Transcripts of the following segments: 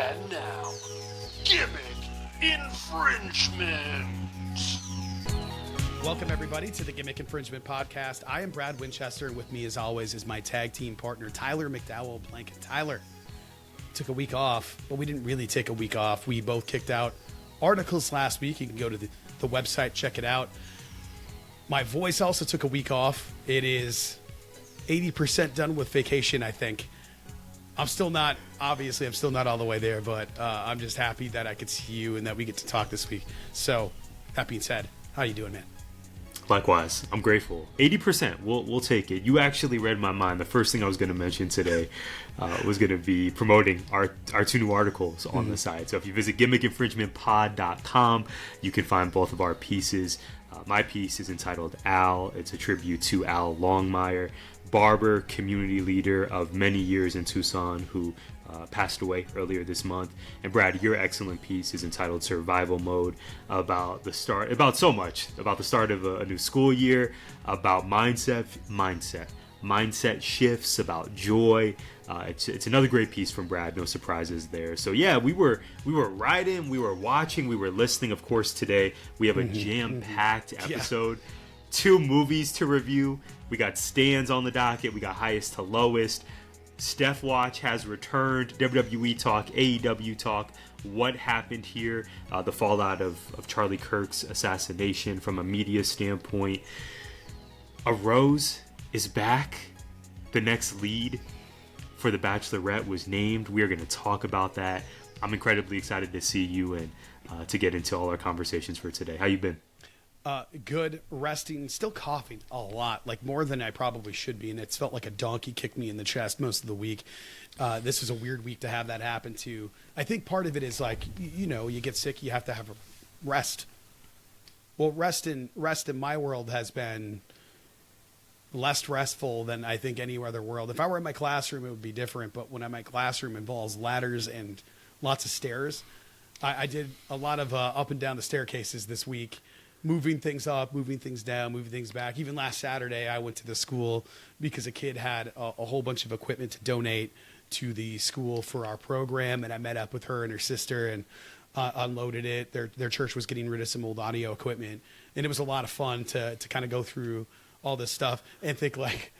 And now, Gimmick Infringement. Welcome, everybody, to the Gimmick Infringement Podcast. I am Brad Winchester, and with me, as always, is my tag team partner, Tyler McDowell Blanket. Tyler took a week off, but we didn't really take a week off. We both kicked out articles last week. You can go to the website, check it out. My voice also took a week off. It is 80% done with vacation, I think. I'm still not all the way there, but I'm just happy that I could see you and that we get to talk this week. So, that being said, how you doing, man? Likewise, I'm grateful. 80%, we'll take it. You actually read my mind. The first thing I was going to mention today was going to be promoting our two new articles on the site. So if you visit gimmickinfringementpod.com, you can find both of our pieces. My piece is entitled Al. It's a tribute to Al Longmire, barber, community leader of many years in Tucson, who passed away earlier this month. And Brad, your excellent piece is entitled Survival Mode, about the start of a new school year, about mindset shifts, about joy. It's another great piece from Brad. No surprises there. So yeah, we were writing, we were watching, we were listening. Of course, today we have a jam-packed episode. Yeah. 2 movies to review. We got stands on the docket. We got highest to lowest. Steph Watch has returned. WWE talk, AEW talk. What happened here? The fallout of Charlie Kirk's assassination from a media standpoint. A Rose is back. The next lead for the Bachelorette was named. We are going to talk about that. I'm incredibly excited to see you and to get into all our conversations for today. How you been? Good, resting, still coughing a lot, like more than I probably should be, and it's felt like a donkey kicked me in the chest most of the week. This was a weird week to have that happen to. I think part of it is like, you get sick, you have to have a rest. Well, rest in my world has been less restful than I think any other world. If I were in my classroom, it would be different, but when my classroom involves ladders and lots of stairs, I did a lot of up and down the staircases this week, moving things up, moving things down, moving things back. Even last Saturday, I went to the school because a kid had a whole bunch of equipment to donate to the school for our program, and I met up with her and her sister and unloaded it. Their church was getting rid of some old audio equipment, and it was a lot of fun to kind of go through all this stuff and think like,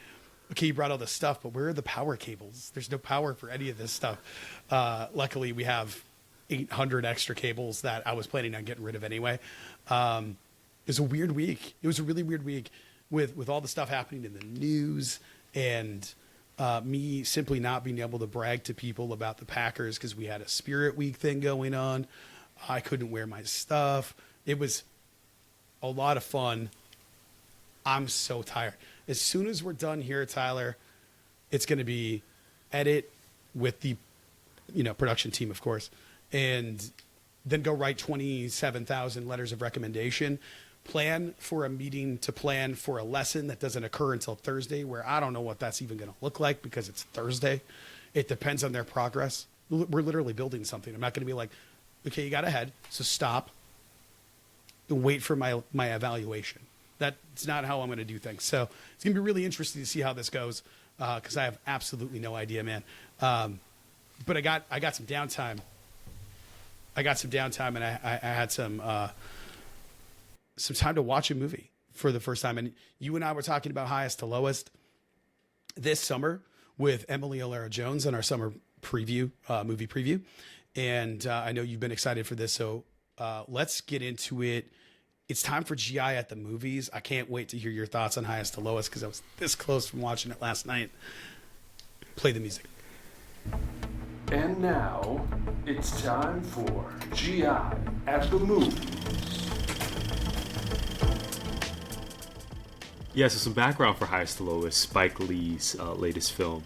okay, you brought all this stuff, but where are the power cables? There's no power for any of this stuff. Luckily, we have 800 extra cables that I was planning on getting rid of anyway. It was a weird week. It was a really weird week with all the stuff happening in the news and me simply not being able to brag to people about the Packers because we had a Spirit Week thing going on. I couldn't wear my stuff. It was a lot of fun. I'm so tired. As soon as we're done here, Tyler, it's going to be edit with the production team, of course, and then go write 27,000 letters of recommendation, plan for a meeting to plan for a lesson that doesn't occur until Thursday, where I don't know what that's even going to look like because it's Thursday. It depends on their progress. We're literally building something. I'm not going to be like, okay, you got ahead, so stop and wait for my evaluation. That's not how I'm going to do things. So it's going to be really interesting to see how this goes because I have absolutely no idea, man. But I got some downtime. And I had some time to watch a movie for the first time. And you and I were talking about highest to lowest this summer with Emily Olara-Jones on our summer preview, movie preview. And I know you've been excited for this. So let's get into it. It's time for GI at the movies. I can't wait to hear your thoughts on highest to lowest because I was this close from watching it last night. Play the music. And now, it's time for GI at the movies. Yeah, so some background for highest to lowest, Spike Lee's latest film.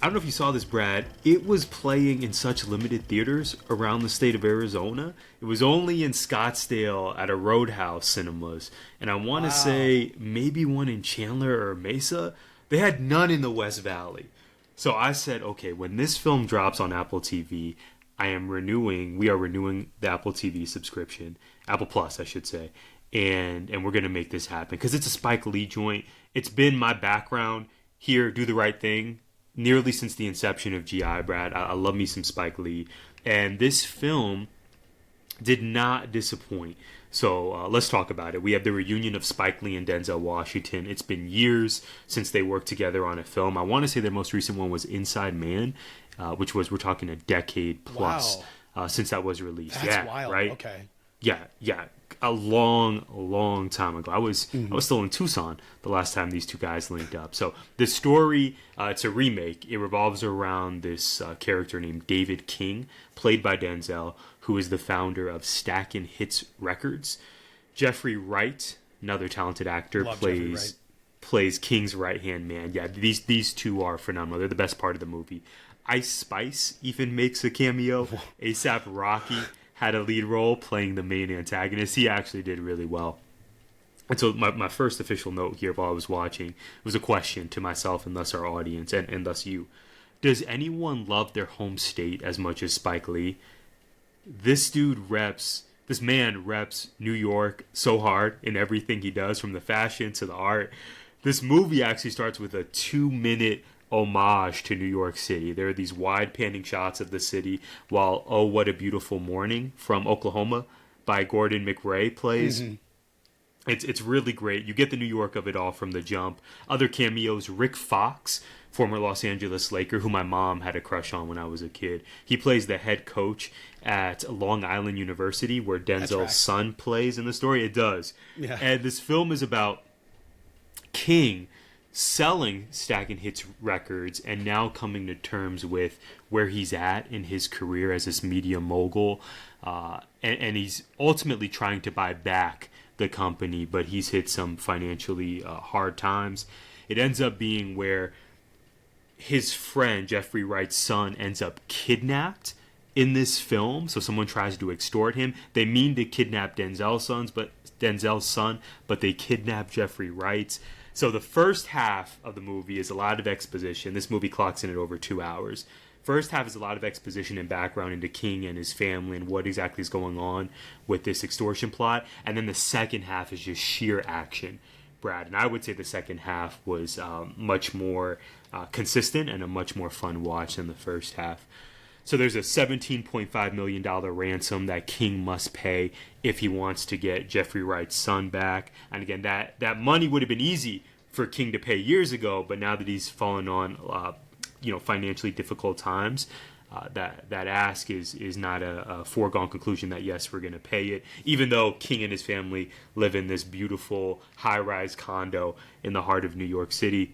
I don't know if you saw this, Brad. It was playing in such limited theaters around the state of Arizona. It was only in Scottsdale at a Roadhouse Cinemas. And I want to say maybe one in Chandler or Mesa. They had none in the West Valley. So I said, okay, when this film drops on Apple TV, we are renewing the Apple TV subscription, Apple Plus, I should say. And we're going to make this happen because it's a Spike Lee joint. It's been my background here, Do the Right Thing. nearly since the inception of GI, Brad. I love me some Spike Lee. And this film did not disappoint. So let's talk about it. We have the reunion of Spike Lee and Denzel Washington. It's been years since they worked together on a film. I want to say their most recent one was Inside Man, which was, we're talking a decade plus since that was released. That's wild. Right? Okay. Yeah. A long time ago. I was still in Tucson the last time these two guys linked up. So the story, it's a remake. It revolves around this character named David King, played by Denzel, who is the founder of Stackin' Hits Records. Jeffrey Wright, another talented actor, plays King's right-hand man. Yeah, these two are phenomenal. They're the best part of the movie. Ice Spice even makes a cameo. A$AP Rocky had a lead role playing the main antagonist. He actually did really well. And so my first official note here while I was watching was a question to myself and thus our audience and thus you. Does anyone love their home state as much as Spike Lee? This man reps New York so hard in everything he does, from the fashion to the art. This movie actually starts with a 2-minute homage to New York City. There are these wide panning shots of the city while Oh What a Beautiful Morning from Oklahoma by Gordon McRae plays. It's really great. You get the New York of it all from the jump. Other cameos, Rick Fox, former Los Angeles Laker, who my mom had a crush on when I was a kid. He plays the head coach at Long Island University, where Denzel's son plays in the story. It does. Yeah. And this film is about King selling Stackin' Hits Records and now coming to terms with where he's at in his career as this media mogul. And he's ultimately trying to buy back the company, but he's hit some financially hard times. It ends up being where his friend, Jeffrey Wright's son, ends up kidnapped in this film. So someone tries to extort him. They mean to kidnap Denzel's son, but they kidnap Jeffrey Wright's. So the first half of the movie is a lot of exposition. This movie clocks in at over 2 hours. First half is a lot of exposition and background into King and his family and what exactly is going on with this extortion plot. And then the second half is just sheer action, Brad. And I would say the second half was much more consistent and a much more fun watch than the first half. So there's a $17.5 million ransom that King must pay if he wants to get Jeffrey Wright's son back. And again, that money would have been easy for King to pay years ago, but now that he's fallen on financially difficult times, that ask is not a foregone conclusion that yes, we're going to pay it, even though King and his family live in this beautiful high-rise condo in the heart of New York City.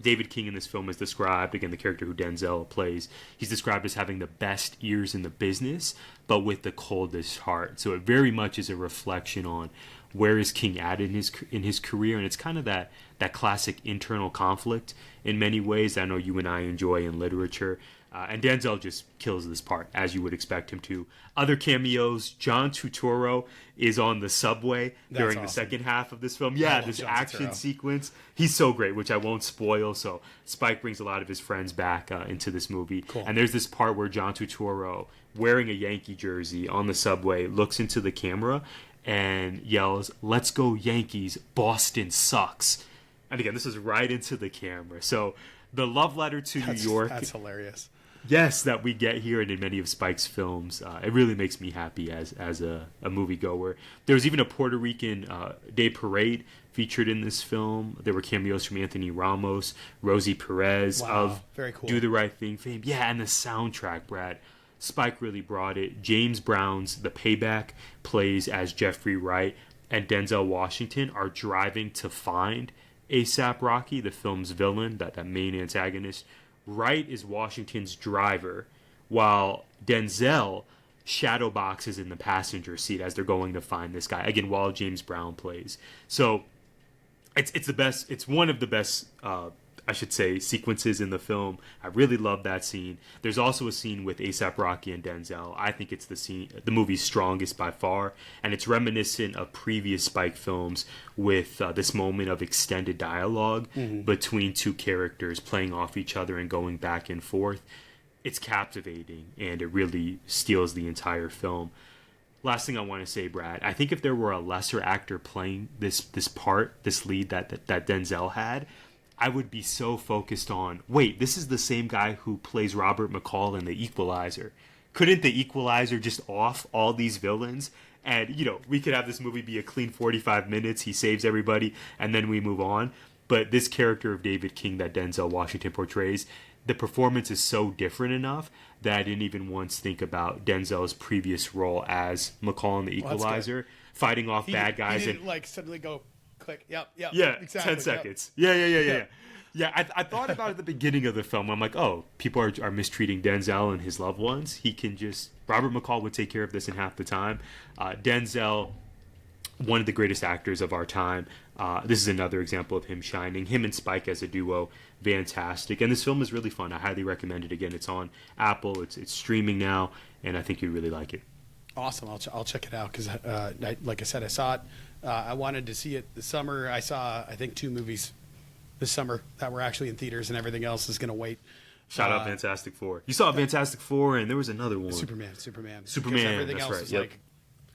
David King in this film is described, again, the character who Denzel plays, he's described as having the best ears in the business, but with the coldest heart. So it very much is a reflection on where is King at in his career, and it's kind of that classic internal conflict in many ways that I know you and I enjoy in literature. And Denzel just kills this part, as you would expect him to. Other cameos, John Turturro is on the subway during the second half of this film. Yeah, this action sequence. He's so great, which I won't spoil. So Spike brings a lot of his friends back into this movie. Cool. And there's this part where John Turturro, wearing a Yankee jersey on the subway, looks into the camera and yells, "Let's go Yankees, Boston sucks." And again, this is right into the camera. So the love letter to New York. That's hilarious. Yes, that we get here and in many of Spike's films. It really makes me happy as a moviegoer. There was even a Puerto Rican Day Parade featured in this film. There were cameos from Anthony Ramos, Rosie Perez of very cool. Do the Right Thing fame. Yeah, and the soundtrack, Brad. Spike really brought it. James Brown's The Payback plays as Jeffrey Wright, and Denzel Washington are driving to find A$AP Rocky, the film's villain, that main antagonist. Wright is Washington's driver, while Denzel shadow boxes in the passenger seat as they're going to find this guy. Again, while James Brown plays. So it's the best. It's one of the best, I should say, sequences in the film. I really love that scene. There's also a scene with A$AP Rocky and Denzel. I think it's the movie's strongest by far, and it's reminiscent of previous Spike films with this moment of extended dialogue between two characters playing off each other and going back and forth. It's captivating, and it really steals the entire film. Last thing I want to say, Brad, I think if there were a lesser actor playing this part, this lead that Denzel had, I would be so focused on, wait, this is the same guy who plays Robert McCall in The Equalizer. Couldn't The Equalizer just off all these villains? And, you know, we could have this movie be a clean 45 minutes. He saves everybody, and then we move on. But this character of David King that Denzel Washington portrays, the performance is so different enough that I didn't even once think about Denzel's previous role as McCall in The Equalizer, fighting off bad guys. He didn't, like, suddenly go, click, yep, yeah, exactly, 10 seconds. Yeah. Yeah, I thought about it at the beginning of the film. I'm like, oh, people are mistreating Denzel and his loved ones. He can just... Robert McCall would take care of this in half the time. Denzel, one of the greatest actors of our time. This is another example of him shining. Him and Spike as a duo, fantastic. And this film is really fun. I highly recommend it. Again, it's on Apple. It's streaming now, and I think you'd really like it. Awesome. I'll check it out because, like I said, I saw it. I wanted to see it this summer. I saw, I think, 2 movies this summer that were actually in theaters, and everything else is going to wait. Shout out Fantastic Four. You saw Fantastic Four, and there was another one. Superman. Everything else right. is like,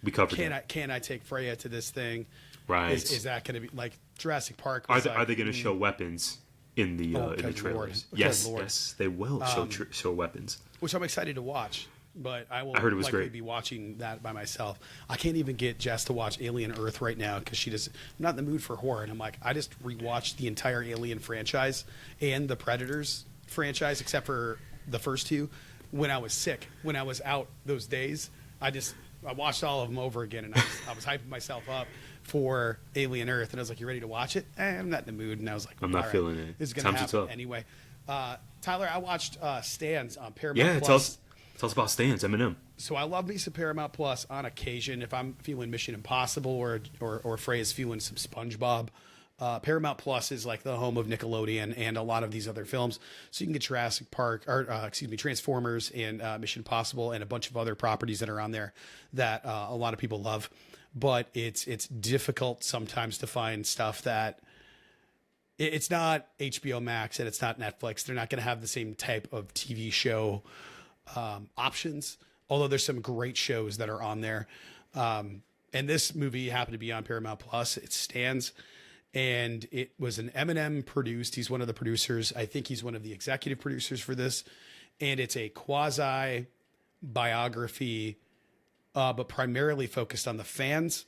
we covered that. Can I take Freya to this thing? Right. Is that going to be like Jurassic Park? Are they going to show weapons in the trailers? Yes, they will show weapons. Which I'm excited to watch. But I will I heard it was likely great. be watching that by myself. I can't even get Jess to watch Alien Earth right now because I'm not in the mood for horror. And I'm like, I just rewatched the entire Alien franchise and the Predators franchise, except for the first 2, when I was sick. When I was out those days, I watched all of them over again, and I was hyping myself up for Alien Earth. And I was like, you ready to watch it? I'm not in the mood. And I was like, I'm not feeling it. This is going to happen anyway. Tyler, I watched Stands on Paramount+. Yeah, tell us about Stands, Eminem. So I love me some Paramount Plus on occasion. If I'm feeling Mission Impossible or Frey is feeling some SpongeBob, Paramount Plus is like the home of Nickelodeon and a lot of these other films. So you can get Jurassic Park, Transformers and Mission Impossible and a bunch of other properties that are on there that a lot of people love. But it's difficult sometimes to find stuff that it's not HBO Max and it's not Netflix. They're not going to have the same type of TV show options, although there's some great shows that are on there. And this movie happened to be on Paramount Plus. It Stands, and it was an Eminem produced. He's one of the producers. I think he's one of the executive producers for this. And it's a quasi biography, but primarily focused on the fans.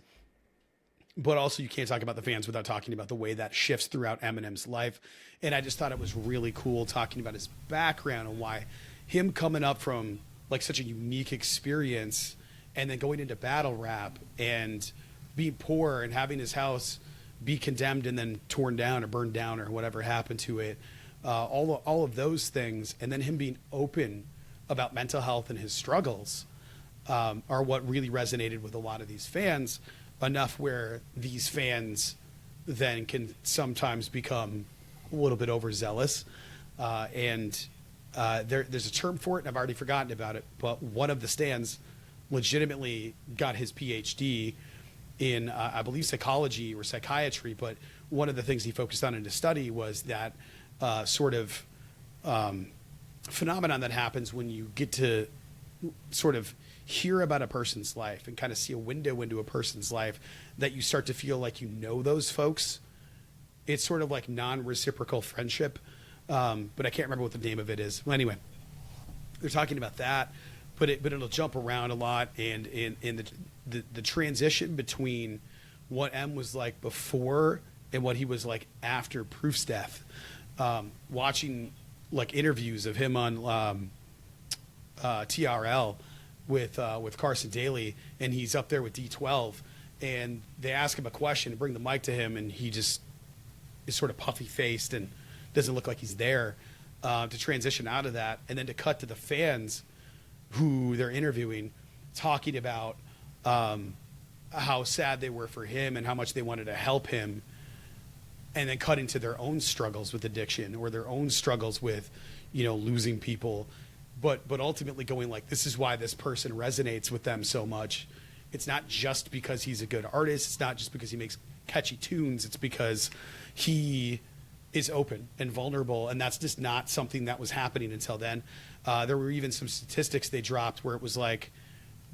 But also you can't talk about the fans without talking about the way that shifts throughout Eminem's life. And I just thought it was really cool talking about his background and why him coming up from like such a unique experience and then going into battle rap and being poor and having his house be condemned and then torn down or burned down or whatever happened to it, all of those things, and then him being open about mental health and his struggles are what really resonated with a lot of these fans, enough where these fans then can sometimes become a little bit overzealous there's a term for it, and I've already forgotten about it, but one of the Stands legitimately got his PhD in, I believe, psychology or psychiatry, but one of the things he focused on in his study was that phenomenon that happens when you get to sort of hear about a person's life and kind of see a window into a person's life, that you start to feel like you know those folks. It's sort of like non-reciprocal friendship. But I can't remember what the name of it is. Well, anyway, they're talking about that, but it'll jump around a lot, and in the transition between what M was like before and what he was like after Proof's death. Watching like interviews of him on TRL with Carson Daly, and he's up there with D12, and they ask him a question and bring the mic to him, and he just is sort of puffy faced and doesn't look like he's there, to transition out of that and then to cut to the fans who they're interviewing talking about how sad they were for him and how much they wanted to help him, and then cutting to their own struggles with addiction or their own struggles with, losing people, but ultimately going like, this is why this person resonates with them so much. It's not just because he's a good artist. It's not just because he makes catchy tunes. It's because he is open and vulnerable, and that's just not something that was happening until then. There were even some statistics they dropped where it was like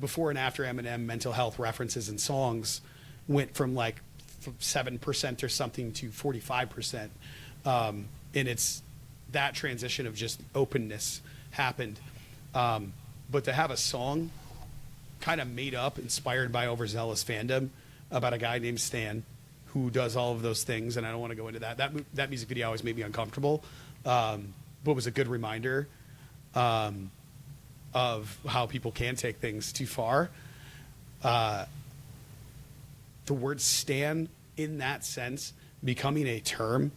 before and after Eminem, mental health references in songs went from like 7% or something to 45%. And it's that transition of just openness happened. But to have a song kind of made up, inspired by overzealous fandom about a guy named Stan who does all of those things, and I don't want to go into that. That music video always made me uncomfortable, but was a good reminder of how people can take things too far. The word Stan, in that sense, becoming a term,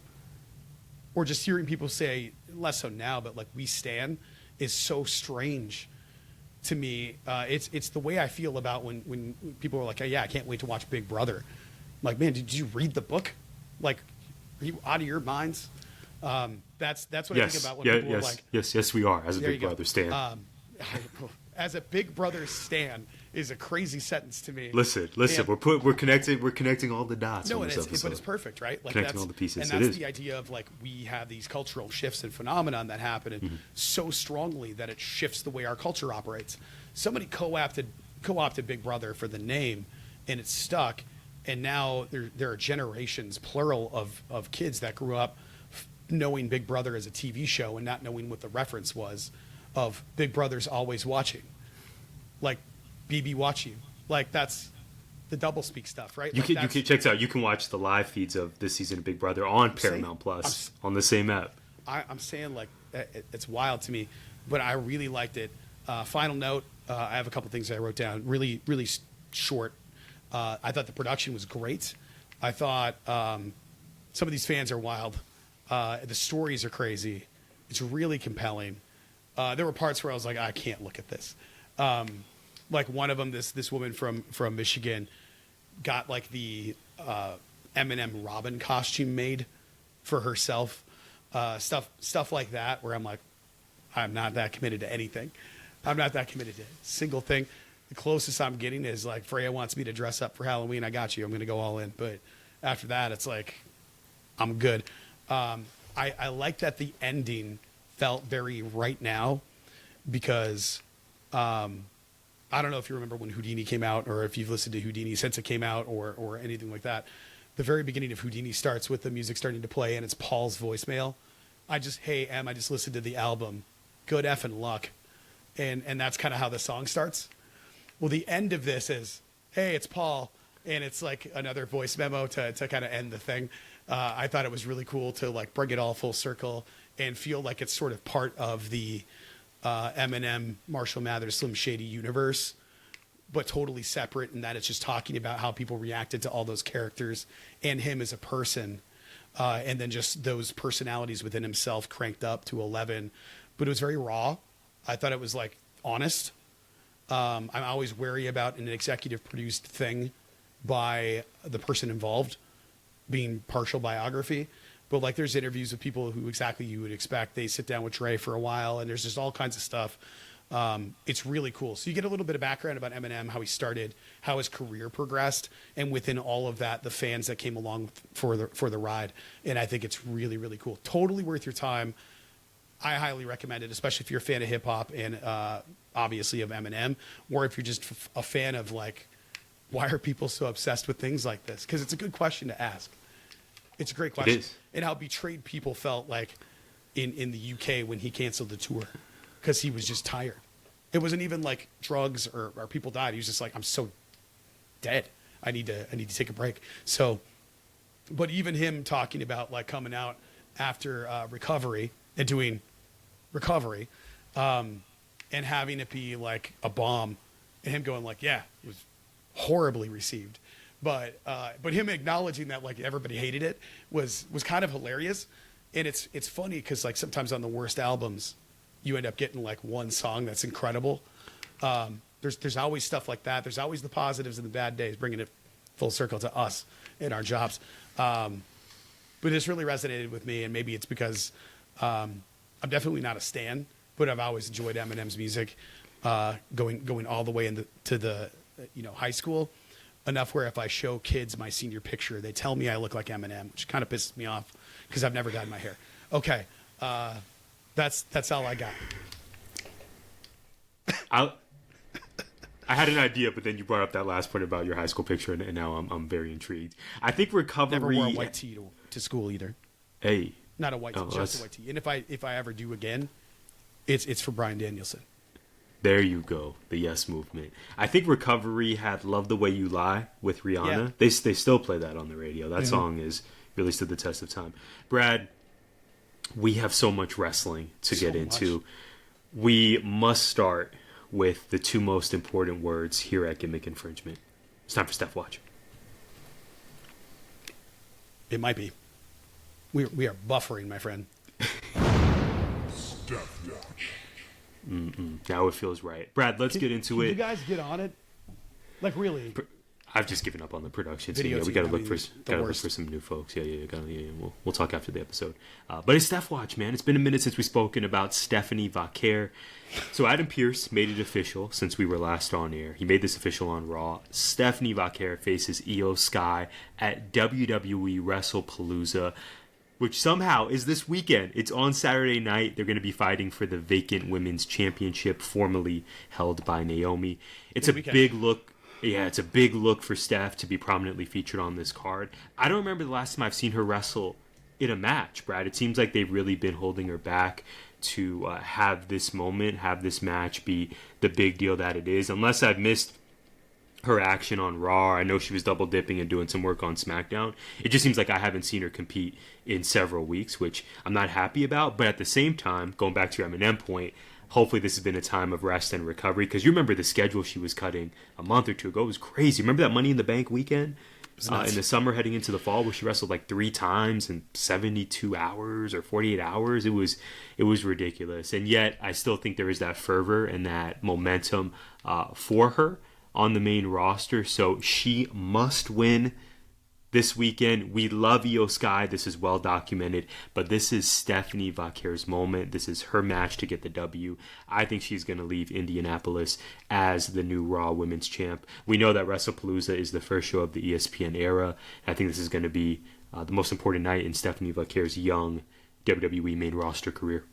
or just hearing people say, less so now, but like we stan, is so strange to me. It's the way I feel about when people are like, "Hey, yeah, I can't wait to watch Big Brother." I'm like, man, did you read the book? Like, are you out of your minds? That's what I think about when people are like, yes, we are, as a Big Brother stan. As a Big Brother stan is a crazy sentence to me. Listen, and we're connecting all the dots. No, but it's perfect, right? Like connecting all the pieces. And that's the idea of like we have these cultural shifts and phenomenon that happen and so strongly that it shifts the way our culture operates. Somebody co-opted Big Brother for the name, and it's stuck. And now there are generations, plural, of kids that grew up knowing Big Brother as a TV show and not knowing what the reference was of Big Brother's always watching. Like, BB watch you. Like, that's the doublespeak stuff, right? You like can check this out. You can watch the live feeds of this season of Big Brother on Paramount Plus on the same app. I'm saying, like, it's wild to me, but I really liked it. Final note, I have a couple things I wrote down. Really, really short. I thought the production was great. I thought some of these fans are wild. The stories are crazy. It's really compelling. There were parts where I was like, I can't look at this. Like one of them, this woman from Michigan got like the Eminem Robin costume made for herself. Stuff like that where I'm like, I'm not that committed to anything. I'm not that committed to a single thing. The closest I'm getting is like Freya wants me to dress up for Halloween. I got you. I'm going to go all in. But after that, it's like, I'm good. I like that the ending felt very right now because I don't know if you remember when Houdini came out or if you've listened to Houdini since it came out or anything like that. The very beginning of Houdini starts with the music starting to play and it's Paul's voicemail. Hey, Em, I just listened to the album. Good effing luck. And that's kind of how the song starts. Well, the end of this is, hey, it's Paul. And it's like another voice memo to kind of end the thing. I thought it was really cool to like bring it all full circle and feel like it's sort of part of the Eminem, Marshall Mathers, Slim Shady universe, but totally separate in that it's just talking about how people reacted to all those characters and him as a person. And then just those personalities within himself cranked up to 11. But it was very raw. I thought it was like honest. I'm always wary about an executive produced thing by the person involved being partial biography. But like there's interviews with people who exactly you would expect. They sit down with Dre for a while and there's just all kinds of stuff. It's really cool. So you get a little bit of background about Eminem, how he started, how his career progressed, and within all of that, the fans that came along for the ride. And I think it's really, really cool. Totally worth your time. I highly recommend it, especially if you're a fan of hip hop and obviously of Eminem, or if you're just a fan of like, why are people so obsessed with things like this? Because it's a good question to ask. It's a great question. It is. And how betrayed people felt like in the UK when he canceled the tour because he was just tired. It wasn't even like drugs or people died. He was just like, I'm so dead. I need to take a break. So, but even him talking about like coming out after recovery and doing recovery and having it be like a bomb and him going like, yeah, it was horribly received. But him acknowledging that like everybody hated it was kind of hilarious. And it's funny because like sometimes on the worst albums, you end up getting like one song that's incredible. There's always stuff like that. There's always the positives and the bad days, bringing it full circle to us in our jobs. But it's really resonated with me, and maybe it's because I'm definitely not a stan, but I've always enjoyed Eminem's music, going all the way to the high school. Enough where if I show kids my senior picture, they tell me I look like Eminem, which kind of pisses me off because I've never dyed my hair. Okay, that's all I got. I had an idea, but then you brought up that last point about your high school picture, and now I'm very intrigued. I think recovery. Never wore a white tee to school either. Hey, not a white tee, just a white tee. And if I ever do again, it's for Bryan Danielson. There you go, the Yes Movement. I think Recovery had "Love the Way You Lie" with Rihanna. Yeah. They still play that on the radio. That song is really stood the test of time. Brad, we have so much wrestling to get into. We must start with the two most important words here at Gimmick Infringement. It's time for Steph Watch. It might be. We are buffering, my friend. Steph Watch. Now it feels right. Brad, let's get into it. You guys get on it? Like, really? I've just given up on the production team. Video Yeah, we team, got to look for some new folks. Yeah. We'll talk after the episode. But it's Steph Watch, man. It's been a minute since we've spoken about Stephanie Vauer. So Adam Pearce made it official since we were last on air. He made this official on Raw. Stephanie Vauer faces IYO SKY at WWE WrestlePalooza, which somehow is this weekend. It's on Saturday night. They're going to be fighting for the vacant women's championship, formerly held by Naomi. It's a big look. Yeah, it's a big look for Steph to be prominently featured on this card. I don't remember the last time I've seen her wrestle in a match, Brad. It seems like they've really been holding her back to have this moment, have this match be the big deal that it is. Unless I've missed her action on Raw. I know she was double dipping and doing some work on SmackDown. It just seems like I haven't seen her compete in several weeks, which I'm not happy about. But at the same time, going back to your Eminem point, hopefully this has been a time of rest and recovery, because you remember the schedule she was cutting a month or two ago. It was crazy. Remember that Money in the Bank weekend in the summer heading into the fall where she wrestled like 3 times in 72 hours or 48 hours? It was ridiculous. And yet I still think there is that fervor and that momentum for her on the main roster. So she must win this weekend. We love IYO SKY. This is well documented, but this is Stephanie Vauer's moment. This is her match to get the W. I think she's going to leave Indianapolis as the new Raw Women's Champ. We know that WrestlePalooza is the first show of the ESPN era. I think this is going to be the most important night in Stephanie Vauer's young WWE main roster career.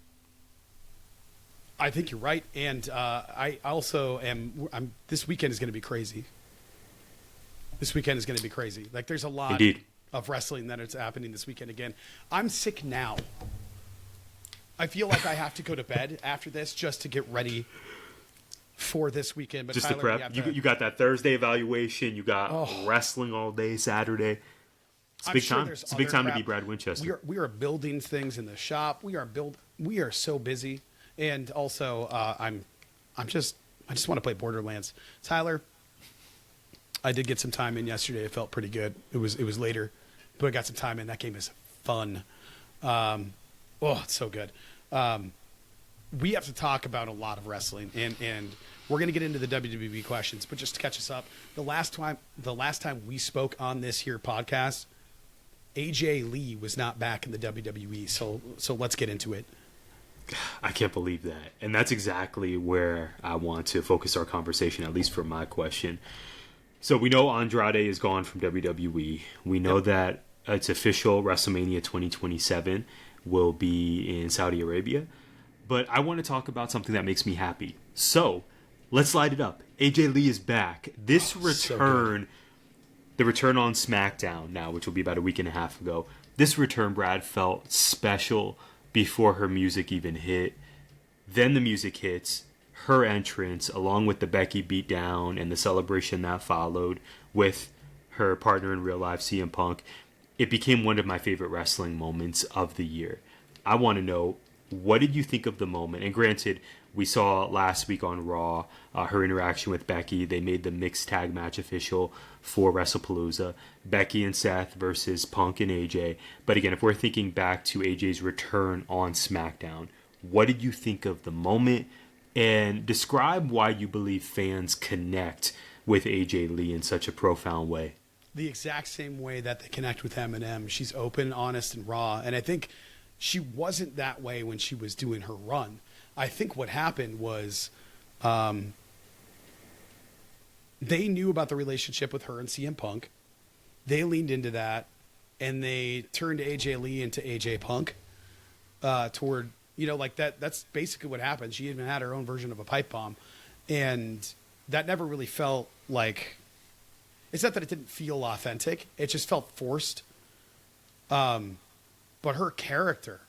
I think you're right, and I also am. This weekend is going to be crazy. This weekend is going to be crazy. Like, there's a lot of wrestling that is happening this weekend again. I'm sick now. I feel like I have to go to bed after this just to get ready for this weekend. But just Tyler, to prep. You got that Thursday evaluation. You got wrestling all day Saturday. It's a big time. It's a big time to be Brad Winchester. We are building things in the shop. We are so busy. And also, I just want to play Borderlands. Tyler, I did get some time in yesterday. It felt pretty good. It was later, but I got some time in. That game is fun. It's so good. We have to talk about a lot of wrestling, and we're going to get into the WWE questions. But just to catch us up, the last time we spoke on this here podcast, AJ Lee was not back in the WWE. So let's get into it. I can't believe that. And that's exactly where I want to focus our conversation, at least for my question. So we know Andrade is gone from WWE. We know that it's official. WrestleMania 2027 will be in Saudi Arabia. But I want to talk about something that makes me happy. So let's light it up. AJ Lee is back. This return, the return on SmackDown now, which will be about a week and a half ago, this return, Brad, felt special before her music even hit. Then the music hits, her entrance, along with the Becky beatdown and the celebration that followed with her partner in real life, CM Punk. It became one of my favorite wrestling moments of the year. I want to know, what did you think of the moment? And granted, we saw last week on Raw her interaction with Becky. They made the mixed tag match official for WrestlePalooza. Becky and Seth versus Punk and AJ. But again, if we're thinking back to AJ's return on SmackDown, what did you think of the moment? And describe why you believe fans connect with AJ Lee in such a profound way. The exact same way that they connect with Eminem. She's open, honest, and raw. And I think she wasn't that way when she was doing her run. I think what happened was they knew about the relationship with her and CM Punk. They leaned into that, and they turned AJ Lee into AJ Punk toward, like that. That's basically what happened. She even had her own version of a pipe bomb, and that never really felt like, it's not that it didn't feel authentic. It just felt forced. but her character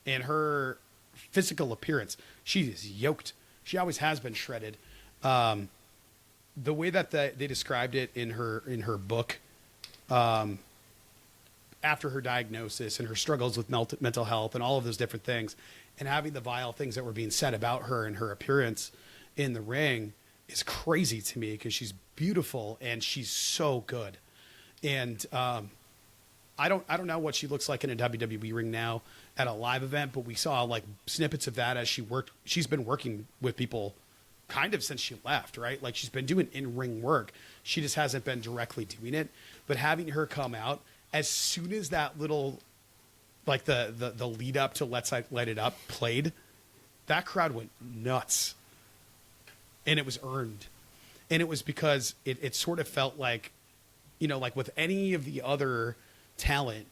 and her physical appearance, she is yoked. She always has been shredded. The way that they described it in her book, after her diagnosis and her struggles with mental health and all of those different things, and having the vile things that were being said about her and her appearance in the ring is crazy to me, because she's beautiful and she's so good. And I don't know what she looks like in a WWE ring now at a live event, but we saw like snippets of that as she's been working with people kind of since she left, right? Like, she's been doing in-ring work. She just hasn't been directly doing it. But having her come out, as soon as that little, like the lead up to Let's Light It Up played, that crowd went nuts. And it was earned. And it was because it sort of felt like, you know, like with any of the other talent,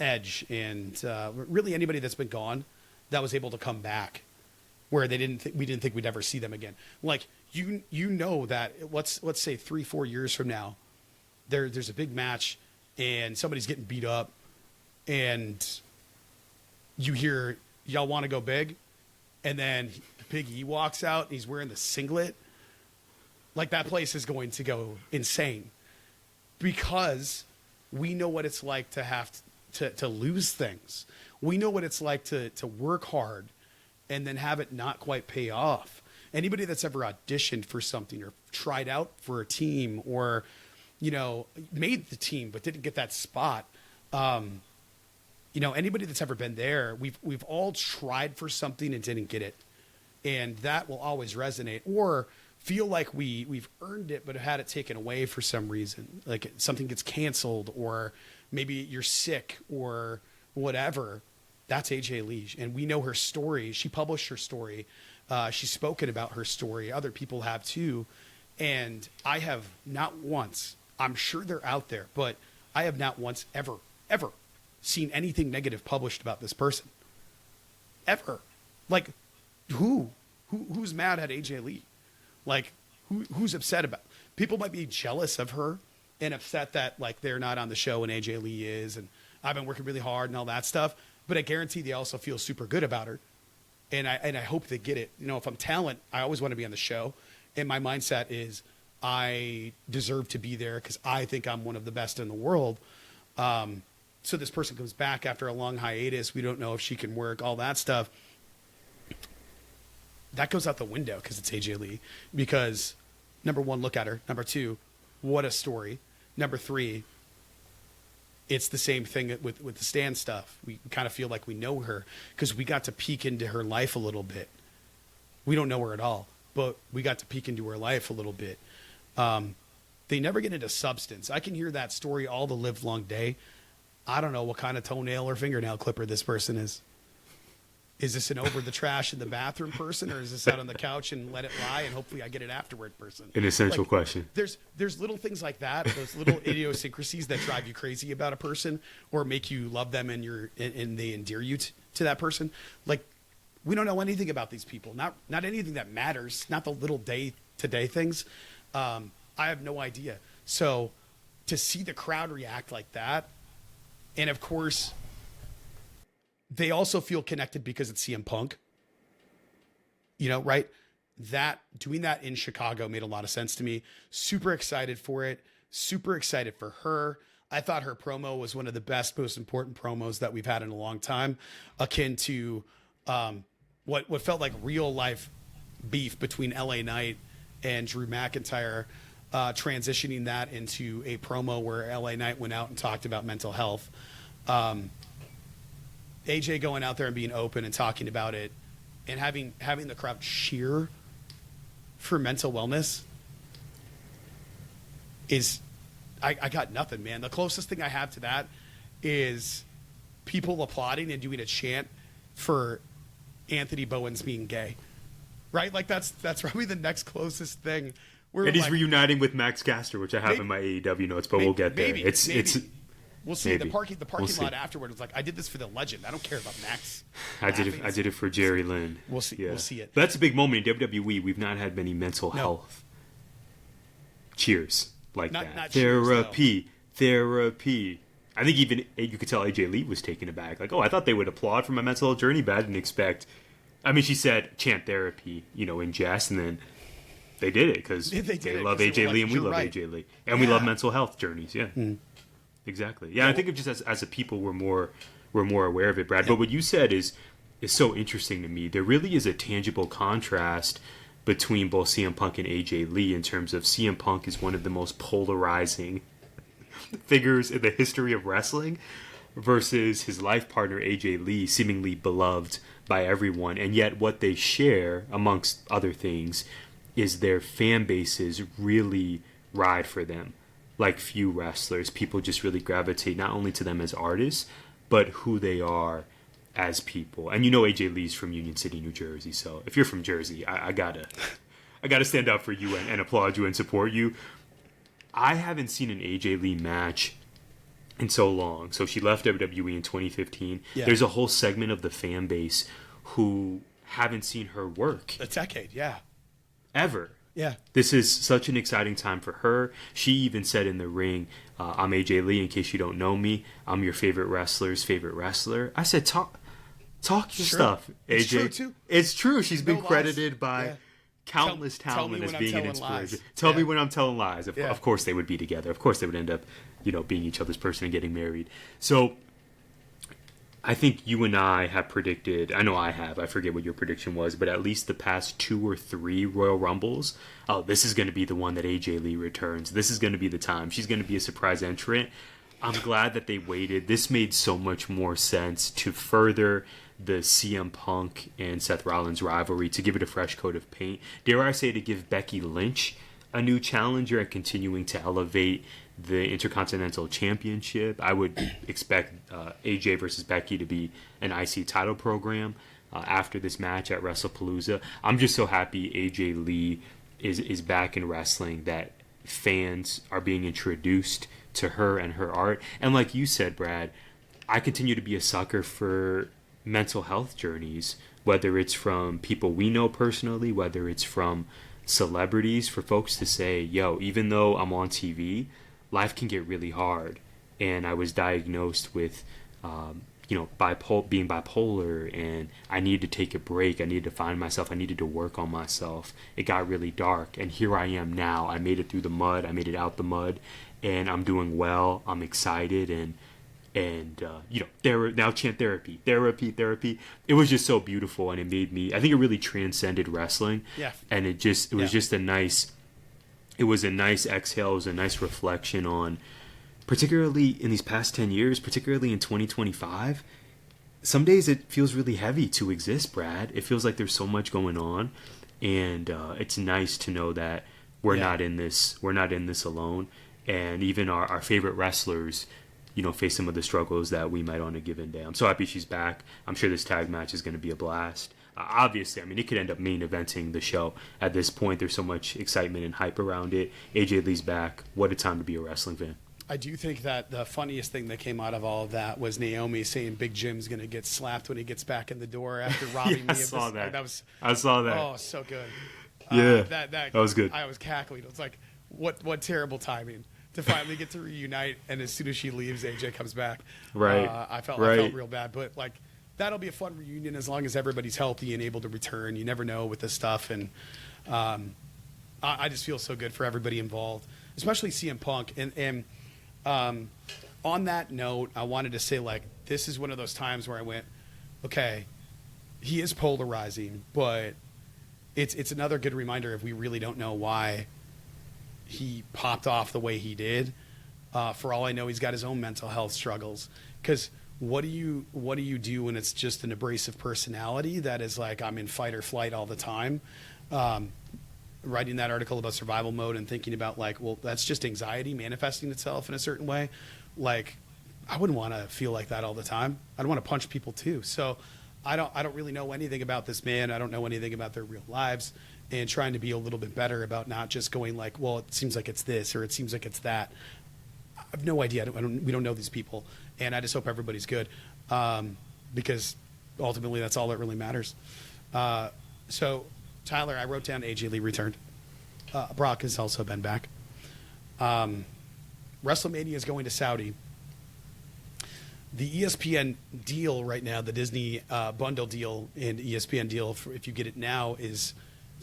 Edge and really anybody that's been gone that was able to come back, where we didn't think we'd ever see them again. Like, you know that let's say 3-4 years from now, there's a big match and somebody's getting beat up, and you hear, y'all want to go big, and then Big E walks out and he's wearing the singlet. Like, that place is going to go insane, because we know what it's like to have to lose things. We know what it's like to work hard and then have it not quite pay off. Anybody that's ever auditioned for something or tried out for a team, or, you know, made the team but didn't get that spot, you know, anybody that's ever been there, we've all tried for something and didn't get it. And that will always resonate, or feel like we've earned it but have had it taken away for some reason. Like, something gets canceled, or maybe you're sick or whatever. That's AJ Lee. And we know her story. She published her story. She's spoken about her story. Other people have too. And I have not once, I'm sure they're out there, but I have not once ever seen anything negative published about this person. Ever. Like, who's mad at AJ Lee? Like, who's upset about? People might be jealous of her and upset that, like, they're not on the show and AJ Lee is, and I've been working really hard and all that stuff. But I guarantee they also feel super good about her. And I hope they get it. You know, if I'm talent, I always want to be on the show. And my mindset is, I deserve to be there because I think I'm one of the best in the world. So this person comes back after a long hiatus. We don't know if she can work, all that stuff. That goes out the window because it's AJ Lee. Because, number one, look at her. Number two, what a story. Number three, it's the same thing with the Stan stuff. We kind of feel like we know her because we got to peek into her life a little bit. We don't know her at all, but we got to peek into her life a little bit. They never get into substance. I can hear that story all the live long day. I don't know what kind of toenail or fingernail clipper this person is. Is this an over the trash in the bathroom person, or is this out on the couch and let it lie and hopefully I get it afterward person? An essential like, question. There's little things like that, those little idiosyncrasies that drive you crazy about a person or make you love them and they endear you to that person. Like, we don't know anything about these people, not anything that matters, not the little day-to-day things. I have no idea. So to see the crowd react like that, and of course, they also feel connected because it's CM Punk. You know, right? That doing that in Chicago made a lot of sense to me. Super excited for it. Super excited for her. I thought her promo was one of the best, most important promos that we've had in a long time, akin to what felt like real life beef between LA Knight and Drew McIntyre, transitioning that into a promo where LA Knight went out and talked about mental health. AJ going out there and being open and talking about it and having the crowd cheer for mental wellness is, I got nothing, man. The closest thing I have to that is people applauding and doing a chant for Anthony Bowens being gay, right? Like that's probably the next closest thing. And he's reuniting with Max Caster, which I have in my AEW notes, but we'll get there. It's we'll see. Maybe. The parking lot afterward was like, I did this for the legend. I don't care about Max. I did it for Jerry Lynn. We'll see. Yeah. We'll see it. But that's a big moment in WWE. We've not had many mental health cheers like that. Not therapy. cheers, Therapy. I think even you could tell AJ Lee was taken aback. Like, oh, I thought they would applaud for my mental health journey, but I didn't expect. I mean, she said chant therapy, in jest, and then they did it because they love AJ Lee and we love AJ Lee. And we love mental health journeys, Exactly. Yeah, I think just as a people, we're more aware of it, Brad. But what you said is so interesting to me. There really is a tangible contrast between both CM Punk and AJ Lee in terms of CM Punk is one of the most polarizing figures in the history of wrestling versus his life partner AJ Lee, seemingly beloved by everyone. And yet what they share, amongst other things, is their fan bases really ride for them. Like few wrestlers, people just really gravitate not only to them as artists, but who they are as people. And AJ Lee's from Union City, New Jersey. So if you're from Jersey, I gotta stand up for you and applaud you and support you. I haven't seen an AJ Lee match in so long. So she left WWE in 2015. Yeah. There's a whole segment of the fan base who haven't seen her work. A decade, yeah. Ever. Yeah. This is such an exciting time for her. She even said in the ring, I'm AJ Lee, in case you don't know me. I'm your favorite wrestler's favorite wrestler. I said, talk your stuff, AJ. It's true, too. It's true. She's been credited by countless talent as being an inspiration. Tell me when I'm telling lies. Of course they would be together. Of course they would end up, being each other's person and getting married. So I think you and I have predicted, I know I have, I forget what your prediction was, but at least the past 2 or 3 Royal Rumbles, this is going to be the one that AJ Lee returns. This is going to be the time. She's going to be a surprise entrant. I'm glad that they waited. This made so much more sense to further the CM Punk and Seth Rollins rivalry, to give it a fresh coat of paint. Dare I say, to give Becky Lynch a new challenger and continuing to elevate the Intercontinental Championship. I would expect AJ versus Becky to be an IC title program after this match at WrestlePalooza. I'm just so happy AJ Lee is back in wrestling, that fans are being introduced to her and her art. And like you said, Brad, I continue to be a sucker for mental health journeys, whether it's from people we know personally, whether it's from celebrities, for folks to say, yo, even though I'm on TV, life can get really hard. And I was diagnosed with, being bipolar, and I needed to take a break. I needed to find myself. I needed to work on myself. It got really dark, and here I am now. I made it through the mud. I made it out the mud, and I'm doing well. I'm excited, and now chant therapy. It was just so beautiful, and it made me, I think it really transcended wrestling. Yeah. And it was just a nice exhale. It was a nice reflection on, particularly in these past 10 years, particularly in 2025, some days it feels really heavy to exist, Brad. It feels like there's so much going on, and it's nice to know that we're not in this alone. And even our favorite wrestlers, face some of the struggles that we might on a given day. I'm so happy she's back. I'm sure this tag match is going to be a blast. Obviously, I mean, it could end up main eventing the show at this point. There's so much excitement and hype around it. AJ Lee's back. What a time to be a wrestling fan. I do think that the funniest thing that came out of all of that was Naomi saying Big Jim's going to get slapped when he gets back in the door after robbing me. I saw that. I saw that. Oh, so good. Yeah, that was good. I was cackling. It was like, what terrible timing to finally get to reunite, and as soon as she leaves, AJ comes back. Right. I felt real bad, but like, that'll be a fun reunion as long as everybody's healthy and able to return. You never know with this stuff, and I just feel so good for everybody involved, especially CM Punk. And on that note, I wanted to say, like, this is one of those times where I went, okay, he is polarizing, but it's another good reminder if we really don't know why he popped off the way he did. For all I know, he's got his own mental health struggles. Because what do you do when it's just an abrasive personality that is like, I'm in fight or flight all the time? Writing that article about survival mode and thinking about, like, well, that's just anxiety manifesting itself in a certain way. Like, I wouldn't want to feel like that all the time. I'd want to punch people too. So I don't really know anything about this man. I don't know anything about their real lives, and trying to be a little bit better about not just going like, well, it seems like it's this or it seems like it's that. I have no idea. We don't know these people, and I just hope everybody's good, because ultimately that's all that really matters. So, Tyler, I wrote down AJ Lee returned. Brock has also been back. WrestleMania is going to Saudi. the ESPN deal right now, the Disney bundle deal and ESPN deal, if you get it now, it's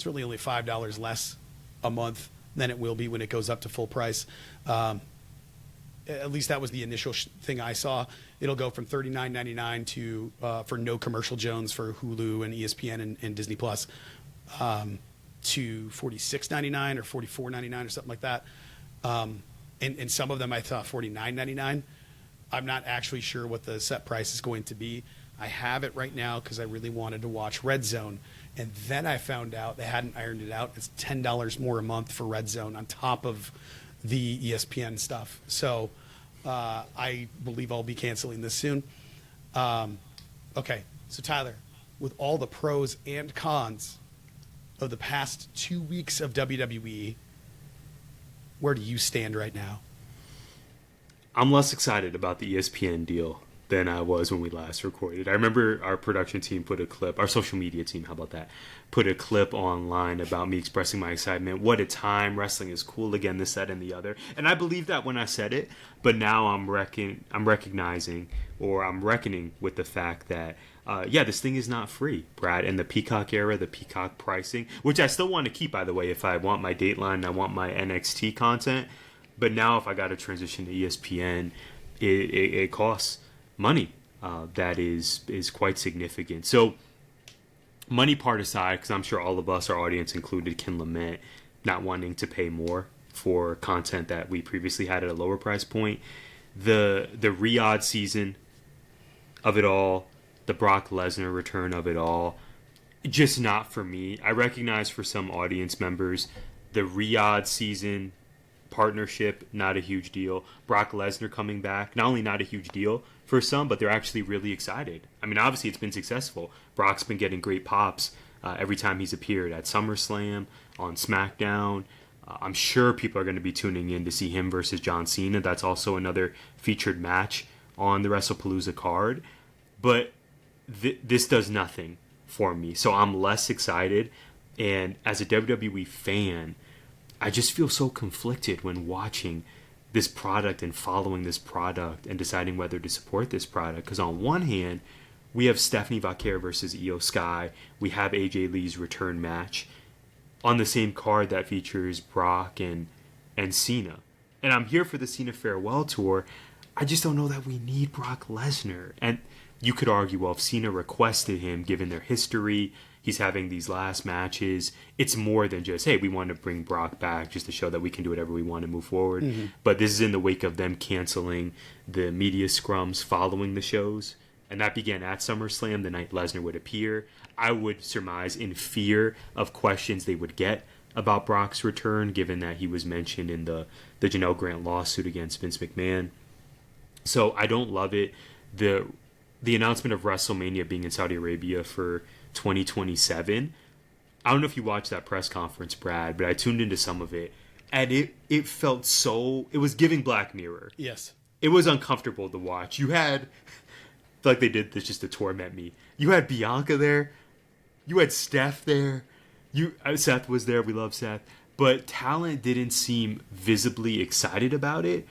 really only $5 less a month than it will be when it goes up to full price. At least that was the initial thing I saw. It'll go from $39.99 to for no commercial Jones for Hulu and ESPN and Disney Plus to $46.99 or $44.99 or something like that. And some of them I thought $49.99. I'm not actually sure what the set price is going to be. I have it right now because I really wanted to watch Red Zone. And then I found out they hadn't ironed it out. It's $10 more a month for Red Zone on top of the ESPN stuff. So I believe I'll be canceling this soon. Okay, so Tyler, with all the pros and cons of the past 2 weeks of WWE, where do you stand right now? I'm less excited about the ESPN deal than I was when we last recorded. I remember our production team put a clip, our social media team, how about that, put a clip online about me expressing my excitement. What a time, wrestling is cool again, this, that, and the other. And I believed that when I said it, but now I'm recognizing, or I'm reckoning with the fact that, this thing is not free, Brad. And the Peacock era, the Peacock pricing, which I still want to keep, by the way, if I want my Dateline and I want my NXT content. But now if I got to transition to ESPN, it costs money. That is quite significant. So money part aside, because I'm sure all of us, our audience included, can lament not wanting to pay more for content that we previously had at a lower price point. The Riyadh season of it all, the Brock Lesnar return of it all, just not for me. I recognize for some audience members, the Riyadh season partnership, not a huge deal. Brock Lesnar coming back, not only not a huge deal for some, but they're actually really excited. I mean, obviously it's been successful. Brock's been getting great pops every time he's appeared at SummerSlam, on SmackDown. I'm sure people are going to be tuning in to see him versus John Cena. That's also another featured match on the WrestlePalooza card. But this does nothing for me. So I'm less excited. And as a WWE fan, I just feel so conflicted when watching this product and following this product and deciding whether to support this product. Because on one hand, we have Stephanie Vauer versus IYO SKY. We have AJ Lee's return match on the same card that features Brock and Cena. And I'm here for the Cena Farewell Tour. I just don't know that we need Brock Lesnar. And you could argue, well, if Cena requested him, given their history, he's having these last matches, it's more than just, hey, we want to bring Brock back just to show that we can do whatever we want to move forward. Mm-hmm. But this is in the wake of them canceling the media scrums following the shows. And that began at SummerSlam, the night Lesnar would appear. I would surmise in fear of questions they would get about Brock's return, given that he was mentioned in the Janelle Grant lawsuit against Vince McMahon. So I don't love it. The announcement of WrestleMania being in Saudi Arabia for 2027. I don't know if you watched that press conference, Brad, but I tuned into some of it, and it felt so... It was giving Black Mirror. Yes. It was uncomfortable to watch. You had... like they did this just to torment me. You had Bianca there. You had Steph there. Seth was there. We love Seth. But talent didn't seem visibly excited about it.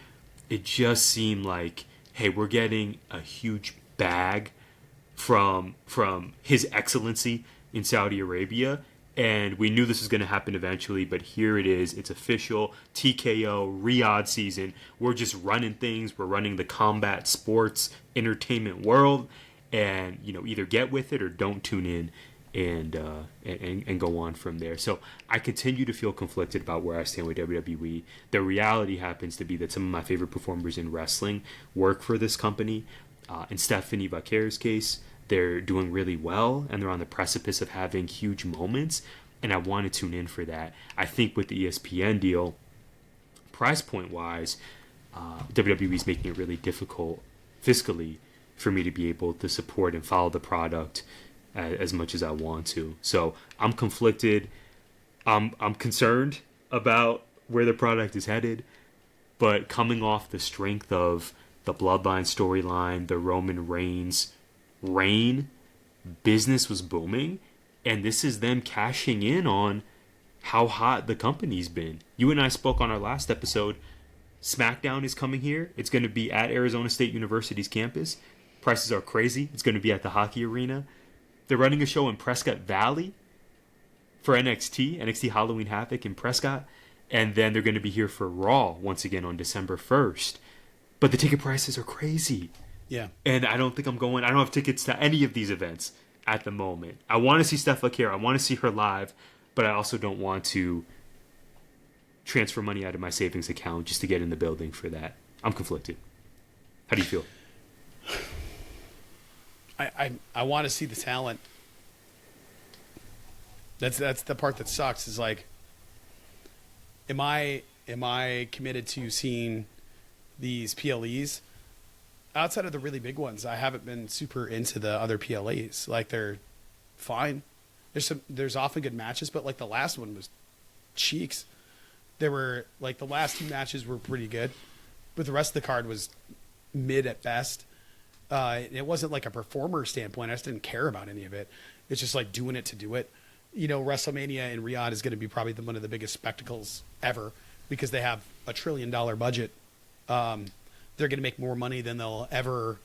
It just seemed like, hey, we're getting a huge bag from His Excellency in Saudi Arabia, and we knew this was going to happen eventually, but here it is. It's official. TKO Riyadh season. We're just running things. We're running the combat sports entertainment world, and either get with it or don't tune in and go on from there. So I continue to feel conflicted about where I stand with WWE. The reality happens to be that some of my favorite performers in wrestling work for this company. In Stephanie Vauer's case, they're doing really well, and they're on the precipice of having huge moments, and I want to tune in for that. I think with the ESPN deal, price point-wise, WWE is making it really difficult fiscally for me to be able to support and follow the product as much as I want to. So I'm conflicted. I'm concerned about where the product is headed, but coming off the strength of the Bloodline storyline, the Roman Reigns reign, business was booming, and this is them cashing in on how hot the company's been. You and I spoke on our last episode. SmackDown is coming here. It's going to be at Arizona State University's campus. Prices are crazy. It's going to be at the hockey arena. They're running a show in Prescott Valley for NXT Halloween Havoc in Prescott. And then they're going to be here for Raw once again on December 1st. But the ticket prices are crazy. Yeah. And I don't think I'm going. I don't have tickets to any of these events at the moment. I want to see Steph here. I want to see her live. But I also don't want to transfer money out of my savings account just to get in the building for that. I'm conflicted. How do you feel? I want to see the talent. That's the part that sucks, is like, am I committed to seeing these PLEs? Outside of the really big ones, I haven't been super into the other PLEs. Like, they're fine. There's often good matches, but like the last one was cheeks. There were like the last 2 matches were pretty good, but the rest of the card was mid at best. It wasn't like a performer standpoint. I just didn't care about any of it. It's just like doing it to do it. You know, WrestleMania in Riyadh is going to be probably one of the biggest spectacles ever because they have a $1 trillion budget. They're going to make more money than they'll ever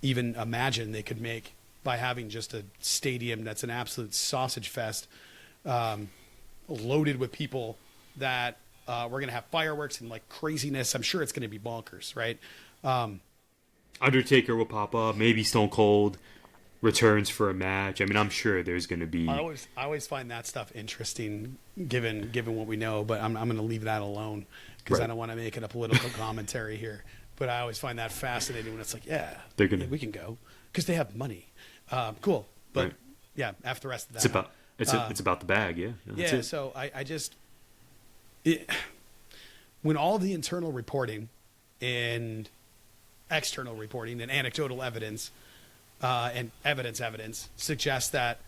even imagine they could make by having just a stadium that's an absolute sausage fest, loaded with people that we're going to have fireworks and like craziness. I'm sure it's going to be bonkers, right? Undertaker will pop up. Maybe Stone Cold returns for a match. I mean, I'm sure there's going to be. I always find that stuff interesting, given what we know. But I'm going to leave that alone because I don't want to make it a political commentary here. But I always find that fascinating when it's like, we can go because they have money. Cool, but yeah, after the rest of that, it's about the bag, yeah. That's it. So I just when all the internal reporting and external reporting and anecdotal evidence and evidence suggests that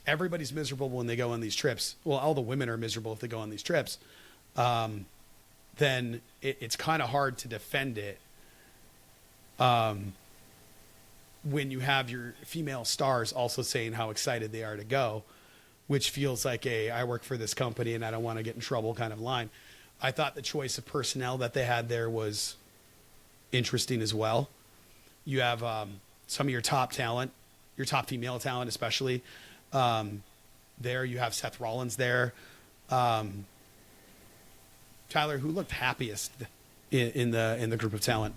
everybody's miserable when they go on these trips. Well, all the women are miserable if they go on these trips. Then it's kind of hard to defend it. When you have your female stars also saying how excited they are to go, which feels like I work for this company and I don't want to get in trouble kind of line. I thought the choice of personnel that they had there was interesting as well. You have some of your top talent, your top female talent especially. There you have Seth Rollins there. Tyler, who looked happiest in the group of talent?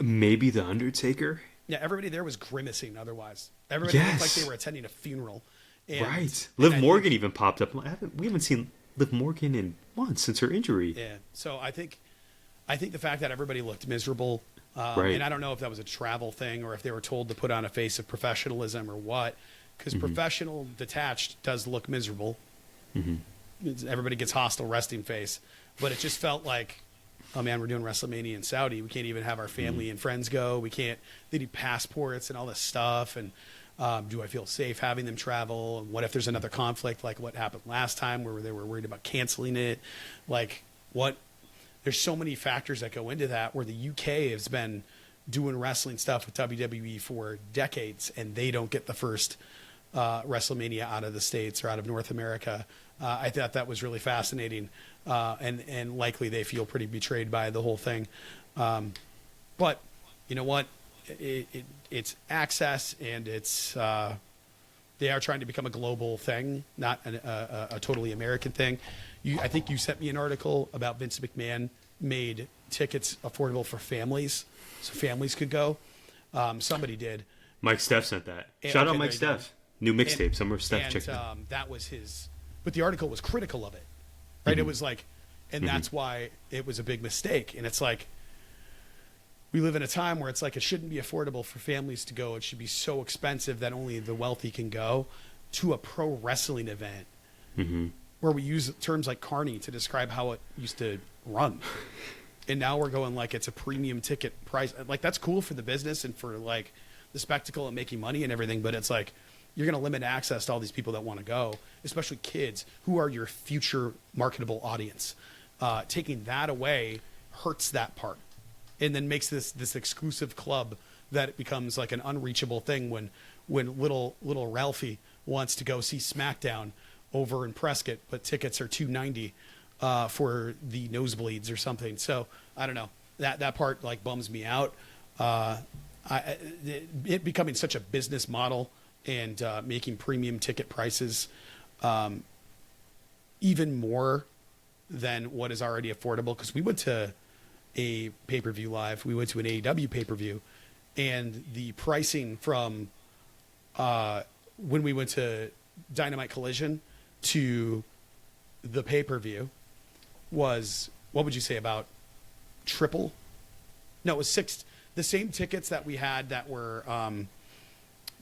Maybe The Undertaker? Yeah, everybody there was grimacing otherwise. Everybody looked like they were attending a funeral. Right. Liv Morgan even popped up. We haven't seen Liv Morgan in months since her injury. Yeah. So I think the fact that everybody looked miserable, and I don't know if that was a travel thing or if they were told to put on a face of professionalism or what, because professional detached does look miserable. Everybody gets hostile resting face, but it just felt like, oh man, we're doing WrestleMania in Saudi. We can't even have our family and friends go. We can't. They need passports and all this stuff. And do I feel safe having them travel? And what if there's another conflict like what happened last time where they were worried about canceling it? Like what? There's so many factors that go into that where the UK has been doing wrestling stuff with WWE for decades and they don't get the first WrestleMania out of the States or out of North America. I thought that was really fascinating. And likely they feel pretty betrayed by the whole thing. But you know what? It's access and it's they are trying to become a global thing, not a totally American thing. I think you sent me an article about Vince McMahon made tickets affordable for families, so families could go. Somebody did. Mike Steph sent that. Shout out Mike Steph. New mixtape. Somewhere Steph checked out. That was his. But the article was critical of it, right? It was like, and that's why it was a big mistake. And it's like, we live in a time where it's like it shouldn't be affordable for families to go. It should be so expensive that only the wealthy can go to a pro wrestling event where we use terms like carny to describe how it used to run. And now we're going like it's a premium ticket price. Like that's cool for the business and for like the spectacle and making money and everything. But it's like, you're going to limit access to all these people that want to go, especially kids who are your future marketable audience. Taking that away hurts that part and then makes this exclusive club that it becomes like an unreachable thing when little Ralphie wants to go see SmackDown over in Prescott, but tickets are $290. for the nosebleeds or something. So I don't know. That part like bums me out. It becoming such a business model and making premium ticket prices even more than what is already affordable. Because we went to a pay-per-view live. We went to an AEW pay-per-view, and the pricing from when we went to Dynamite Collision to the pay-per-view was, what would you say, about triple? No, it was six. The same tickets that we had that were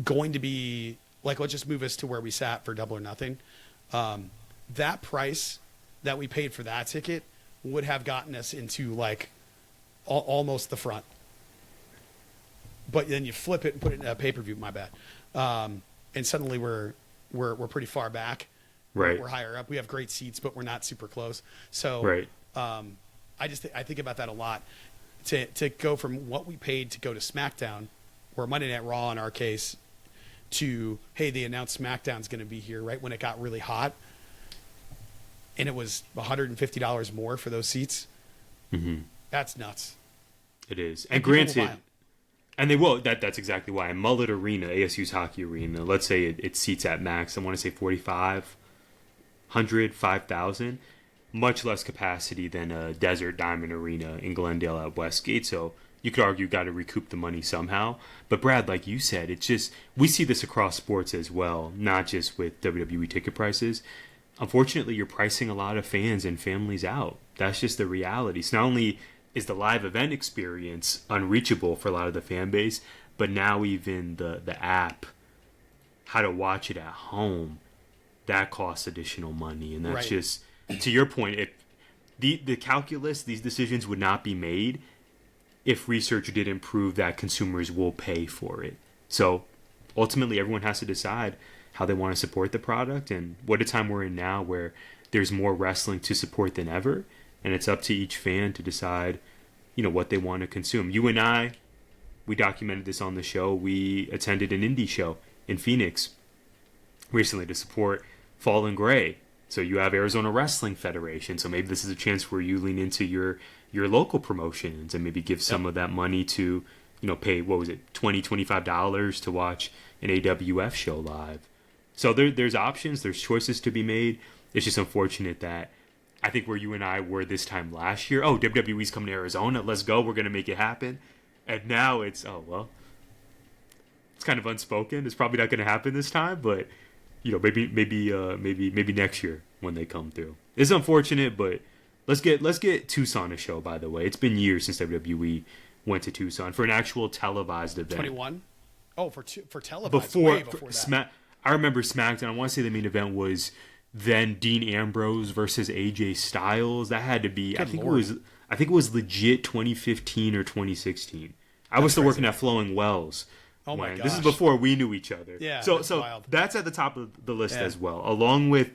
going to be, like, let's just move us to where we sat for Double or Nothing. That price that we paid for that ticket would have gotten us into, like, almost the front. But then you flip it and put it in a pay-per-view, my bad. And suddenly we're pretty far back. Right. We're higher up. We have great seats, but we're not super close. So right. I think about that a lot. To go from what we paid to go to SmackDown, or Monday Night Raw in our case, to, hey, they announced SmackDown's going to be here right when it got really hot, and it was $150 more for those seats. Mm-hmm. That's nuts. It is. And granted, and they will. That's exactly why. Mullet Arena, ASU's hockey arena, let's say it seats at max, I want to say 4,500, 5,000. Much less capacity than a Desert Diamond Arena in Glendale at Westgate. So you could argue got to recoup the money somehow. But Brad, like you said, it's just, we see this across sports as well, not just with WWE ticket prices. Unfortunately, you're pricing a lot of fans and families out. That's just the reality. So not only is the live event experience unreachable for a lot of the fan base, but now even the app, how to watch it at home, that costs additional money. And that's right. just, to your point, if the calculus, these decisions would not be made if research didn't prove that consumers will pay for it. So ultimately, everyone has to decide how they want to support the product. And what a time we're in now where there's more wrestling to support than ever. And it's up to each fan to decide, what they want to consume. You and I, we documented this on the show. We attended an indie show in Phoenix recently to support Fallen Gray. So you have Arizona Wrestling Federation. So maybe this is a chance where you lean into your local promotions and maybe give some of that money to, pay, what was it, $20, $25 to watch an AWF show live. So there's options, there's choices to be made. It's just unfortunate that I think where you and I were this time last year, WWE's coming to Arizona, let's go, we're going to make it happen. And now it's, it's kind of unspoken. It's probably not going to happen this time, but maybe next year when they come through. It's unfortunate, but let's get Tucson a show. By the way, it's been years since WWE went to Tucson for an actual televised event. 21. Oh, for televised. Before that. I remember SmackDown. I want to say the main event was then Dean Ambrose versus AJ Styles. That had to be. I think it was legit 2015 or 2016. I was still working at Flowing Wells. Oh my gosh. This is before we knew each other. Yeah. So wild. that's at the top of the list as well, along with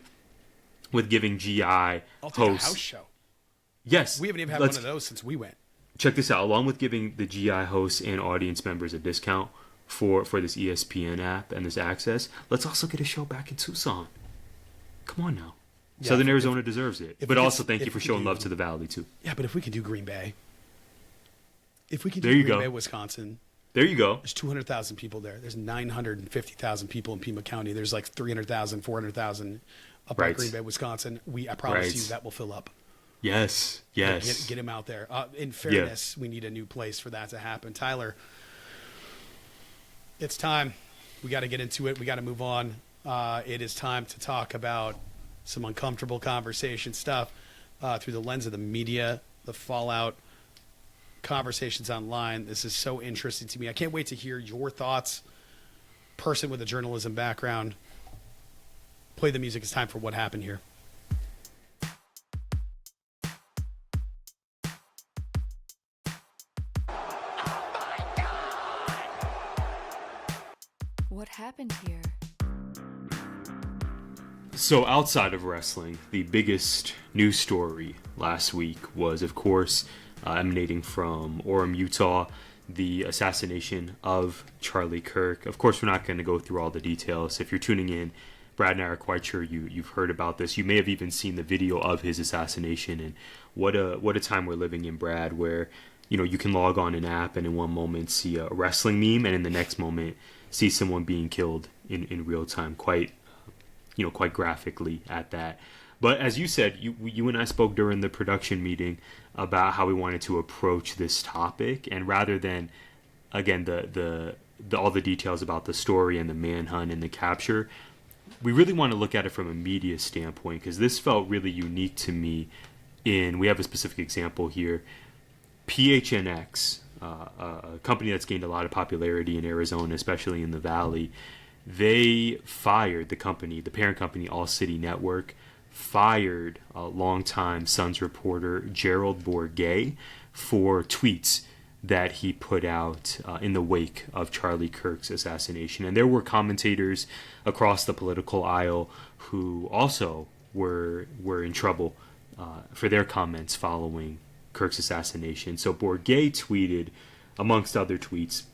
giving GI I'll take hosts a house show. Yes. We haven't even had one of those since we went. Check this out. Along with giving the GI hosts and audience members a discount for this ESPN app and this access, let's also get a show back in Tucson. Come on now. Yeah, Southern Arizona deserves it. But also thank you for showing love to the Valley too. Yeah, but if we can do Green Bay. If we can do Green Bay, Wisconsin. There you go. There's 200,000 people there. There's 950,000 people in Pima County. There's like 300,000, 400,000 up in Green Bay, Wisconsin. I promise you that will fill up. Yes. Get him out there. In fairness, we need a new place for that to happen. Tyler, it's time. We got to get into it. We got to move on. It is time to talk about some uncomfortable conversation stuff through the lens of the media, the fallout, conversations online. This is so interesting to me. I can't wait to hear your thoughts. Person with a journalism background. Play the music. It's time for What Happened Here. What happened here? So outside of wrestling, the biggest news story last week was, of course, emanating from Orem, Utah, the assassination of Charlie Kirk. Of course, we're not going to go through all the details. If you're tuning in Brad and I are quite sure you've heard about this. You may have even seen the video of his assassination. And what a time we're living in, Brad, where you can log on an app and in one moment see a wrestling meme, and in the next moment see someone being killed in real time, quite graphically at that. But as you said, you and I spoke during the production meeting about how we wanted to approach this topic, and rather than, again, the all the details about the story and the manhunt and the capture, we really want to look at it from a media standpoint, because this felt really unique to me. We have a specific example here. PHNX, a company that's gained a lot of popularity in Arizona, especially in the Valley, they fired the parent company, All City Network, fired a longtime Suns reporter, Gerald Bourguet, for tweets that he put out in the wake of Charlie Kirk's assassination. And there were commentators across the political aisle who also were in trouble for their comments following Kirk's assassination. So Bourguet tweeted, amongst other tweets,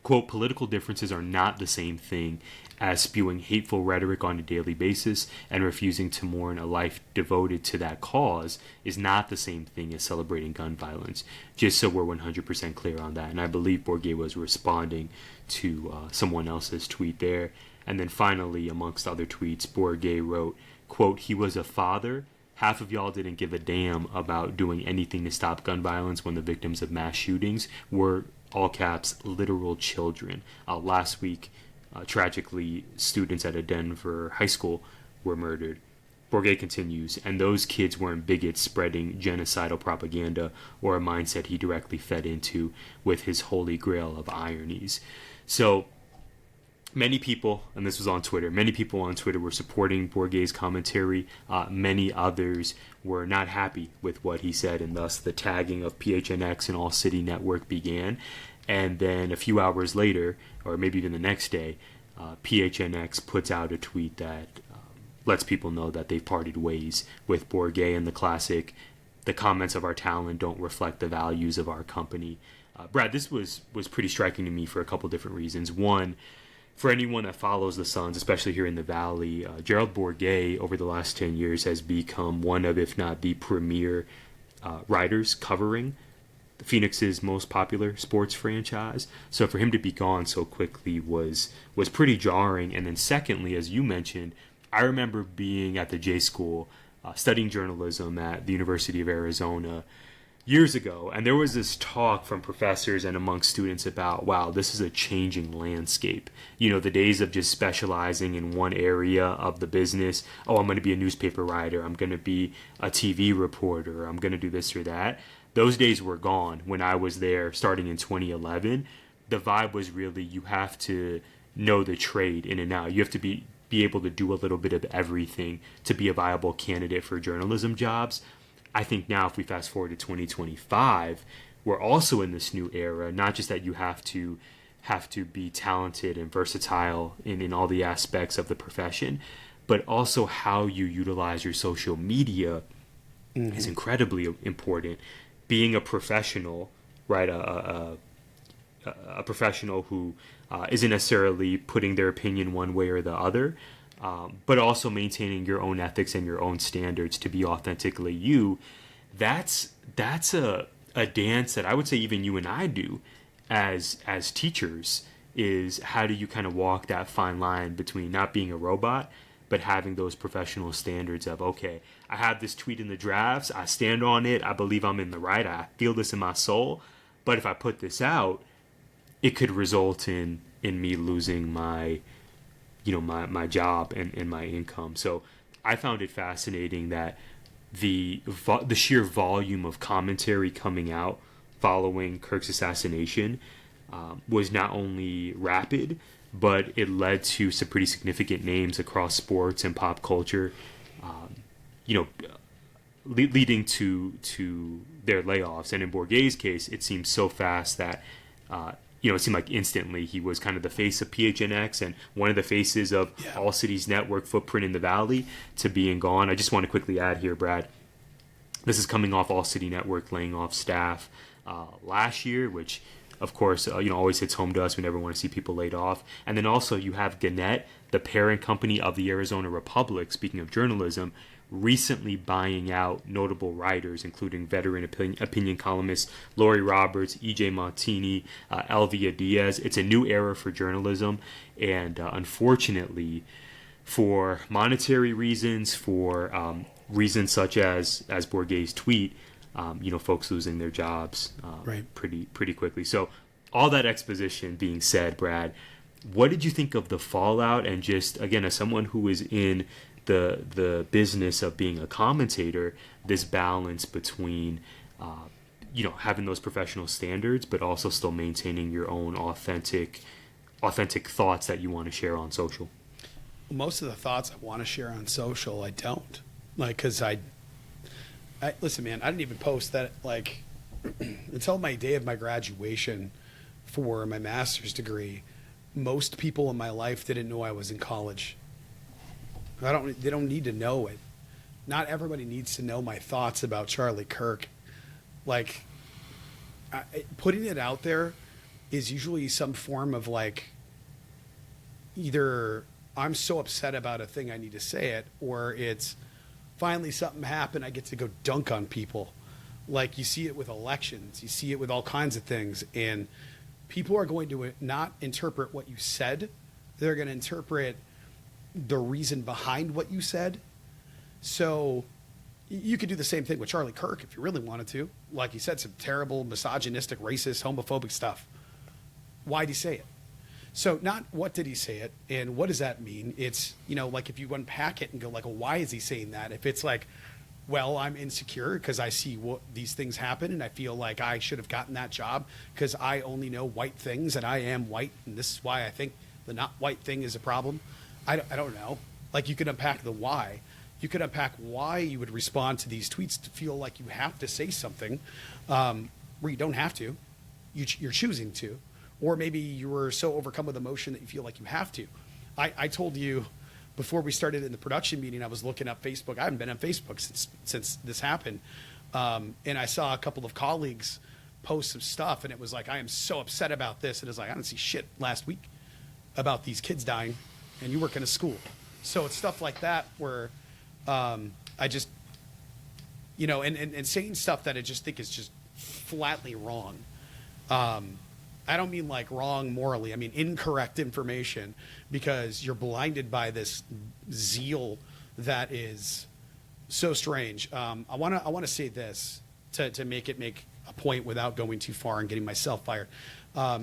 quote, "Political differences are not the same thing as spewing hateful rhetoric on a daily basis, and refusing to mourn a life devoted to that cause is not the same thing as celebrating gun violence." Just so we're 100% clear on that. And I believe Bourguet was responding to someone else's tweet there. And then finally, amongst other tweets, Bourguet wrote, quote, "He was a father. Half of y'all didn't give a damn about doing anything to stop gun violence when the victims of mass shootings were, all caps, literal children." Last week, tragically, students at a Denver high school were murdered. Bourguet continues, "And those kids weren't bigots spreading genocidal propaganda or a mindset he directly fed into with his holy grail of ironies." So many people, and this was on Twitter, were supporting Bourguet's commentary. Many others were not happy with what he said, and thus the tagging of PHNX and All City Network began. And then a few hours later, or maybe even the next day, PHNX puts out a tweet that lets people know that they've parted ways with Bourguet, and the classic, "The comments of our talent don't reflect the values of our company." Brad, this was pretty striking to me for a couple different reasons. One, for anyone that follows the Suns, especially here in the Valley, Gerald Bourguet over the last 10 years has become one of, if not the premier writers covering Phoenix's most popular sports franchise. So for him to be gone so quickly was pretty jarring. And then secondly, as you mentioned, I remember being at the J School studying journalism at the University of Arizona years ago, and there was this talk from professors and among students about, wow, this is a changing landscape. The days of just specializing in one area of the business. Oh, I'm going to be a newspaper writer. I'm going to be a TV reporter. I'm going to do this or that. Those days were gone when I was there starting in 2011. The vibe was really, you have to know the trade in and out. You have to be able to do a little bit of everything to be a viable candidate for journalism jobs. I think now, if we fast forward to 2025, we're also in this new era. Not just that you have to be talented and versatile in all the aspects of the profession, but also how you utilize your social media is incredibly important. Being a professional, right? A professional who isn't necessarily putting their opinion one way or the other, but also maintaining your own ethics and your own standards to be authentically you. That's a dance that I would say even you and I do as teachers, is how do you kind of walk that fine line between not being a robot but having those professional standards of, okay, I have this tweet in the drafts, I stand on it, I believe I'm in the right, I feel this in my soul, but if I put this out, it could result in me losing my job and my income. So I found it fascinating that the sheer volume of commentary coming out following Kirk's assassination was not only rapid, but it led to some pretty significant names across sports and pop culture, leading to their layoffs. And in Bourguet's case, it seemed so fast that it seemed like instantly he was kind of the face of PHNX and one of the faces of All City's network footprint in the Valley to being gone. I just want to quickly add here, Brad, this is coming off All City Network laying off staff last year, which of course always hits home to us. We never want to see people laid off. And then also you have Gannett the parent company of the Arizona Republic, speaking of journalism, recently buying out notable writers, including veteran opinion columnists Lori Roberts, EJ Montini, Elvia Diaz. It's a new era for journalism, and unfortunately, for monetary reasons, for reasons such as Bourguet's tweet, folks losing their jobs pretty quickly. So all that exposition being said, Brad, what did you think of the fallout? And just, again, as someone who is in the business of being a commentator, this balance between having those professional standards, but also still maintaining your own authentic thoughts that you want to share on social. Most of the thoughts I want to share on social, I don't, because I listen, man, I didn't even post that until my day of my graduation for my master's degree. Most people in my life didn't know I was in college. They don't need to know it. Not everybody needs to know my thoughts about Charlie Kirk. Putting it out there is usually some form of either I'm so upset about a thing I need to say it, or it's finally something happened, I get to go dunk on people. You see it with elections, you see it with all kinds of things, and people are going to not interpret what you said. They're going to interpret the reason behind what you said. So you could do the same thing with Charlie Kirk if you really wanted to. He said some terrible, misogynistic, racist, homophobic stuff. Why'd he say it? So not what did he say it and what does that mean? It's, if you unpack it and go well, why is he saying that? If it's well, I'm insecure because I see what these things happen and I feel like I should have gotten that job because I only know white things and I am white, and this is why I think the not white thing is a problem. I don't know. You could unpack the why. You could unpack why you would respond to these tweets to feel like you have to say something where you don't have to. You're choosing to. Or maybe you were so overcome with emotion that you feel like you have to. I told you before we started in the production meeting, I was looking up Facebook. I haven't been on Facebook since this happened. And I saw a couple of colleagues post some stuff, and it was I am so upset about this. And it's I didn't see shit last week about these kids dying, and you work in a school. So it's stuff like that where I just, and saying stuff that I just think is just flatly wrong. I don't mean wrong morally. I mean incorrect information, because you're blinded by this zeal that is so strange. I want to say this to make a point without going too far and getting myself fired.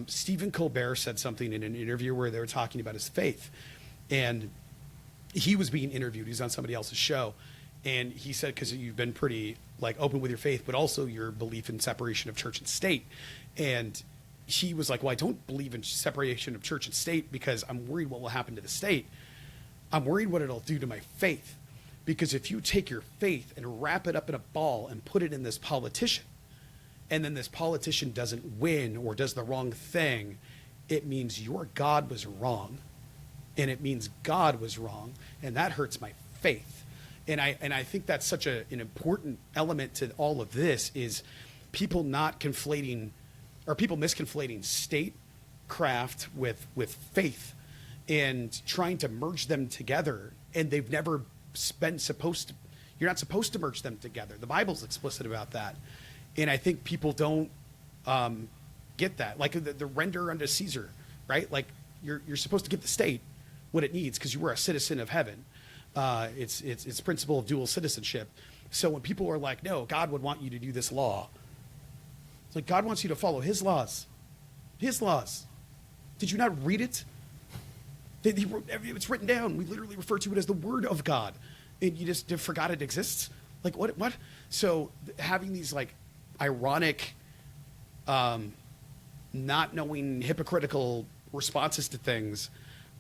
Stephen Colbert said something in an interview where they were talking about his faith, and he was being interviewed. He was on somebody else's show, and he said, because you've been pretty open with your faith, but also your belief in separation of church and state. And he was well, I don't believe in separation of church and state because I'm worried what will happen to the state. I'm worried what it'll do to my faith. Because if you take your faith and wrap it up in a ball and put it in this politician, and then this politician doesn't win or does the wrong thing, it means your God was wrong. And it means God was wrong. And that hurts my faith. And I think that's such an important element to all of this is people not conflating, or people misconflating statecraft with faith and trying to merge them together. And they've never been supposed to, you're not supposed to merge them together. The Bible's explicit about that. And I think people don't get that. The render unto Caesar, right? You're supposed to give the state what it needs because you were a citizen of heaven. It's principle of dual citizenship. So when people are no, God would want you to do this law. It's God wants you to follow his laws. His laws. Did you not read it? It's written down. We literally refer to it as the word of God. And you just forgot it exists? What? So having these ironic, not knowing, hypocritical responses to things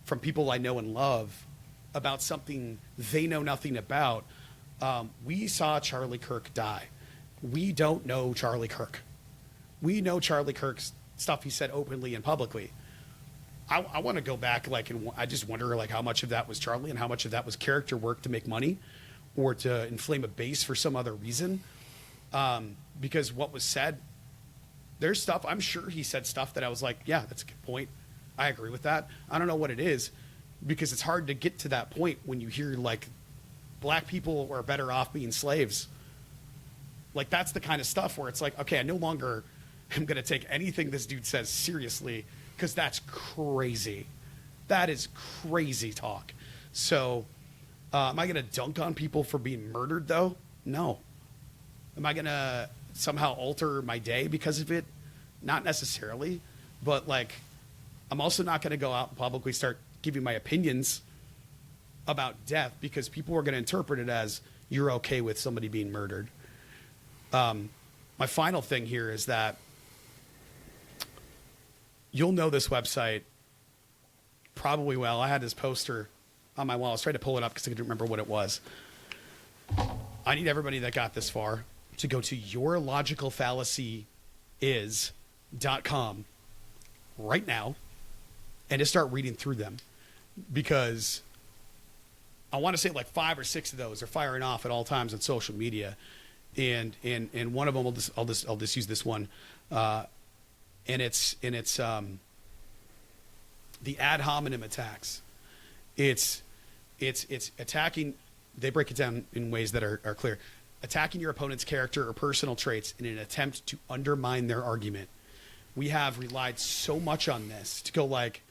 from people I know and love about something they know nothing about. We saw Charlie Kirk die. We don't know Charlie Kirk. We know Charlie Kirk's stuff he said openly and publicly. I want to go back, and I just wonder, how much of that was Charlie and how much of that was character work to make money or to inflame a base for some other reason. Because what was said, there's stuff, I'm sure he said stuff that I was yeah, that's a good point. I agree with that. I don't know what it is, because it's hard to get to that point when you hear like black people are better off being slaves. Like that's the kind of stuff where it's like, okay, I no longer am going to take anything this dude says seriously because that's crazy. That is crazy talk. So am I going to dunk on people for being murdered though? No. Am I going to somehow alter my day because of it? Not necessarily, but like, I'm also not going to go out and publicly start giving my opinions about death because people are going to interpret it as you're okay with somebody being murdered. My final thing here is that you'll know this website probably well. I had this poster on my wall. I was trying to pull it up because I couldn't remember what it was. I need everybody that got this far to go to yourlogicalfallacyis.com right now and to start reading through them, because I want to say like 5 or 6 of those are firing off at all times on social media. And one of them, I'll just use this one. And it's the ad hominem attacks. It's attacking. They break it down in ways that are clear. Attacking your opponent's character or personal traits in an attempt to undermine their argument. We have relied so much on this to go like,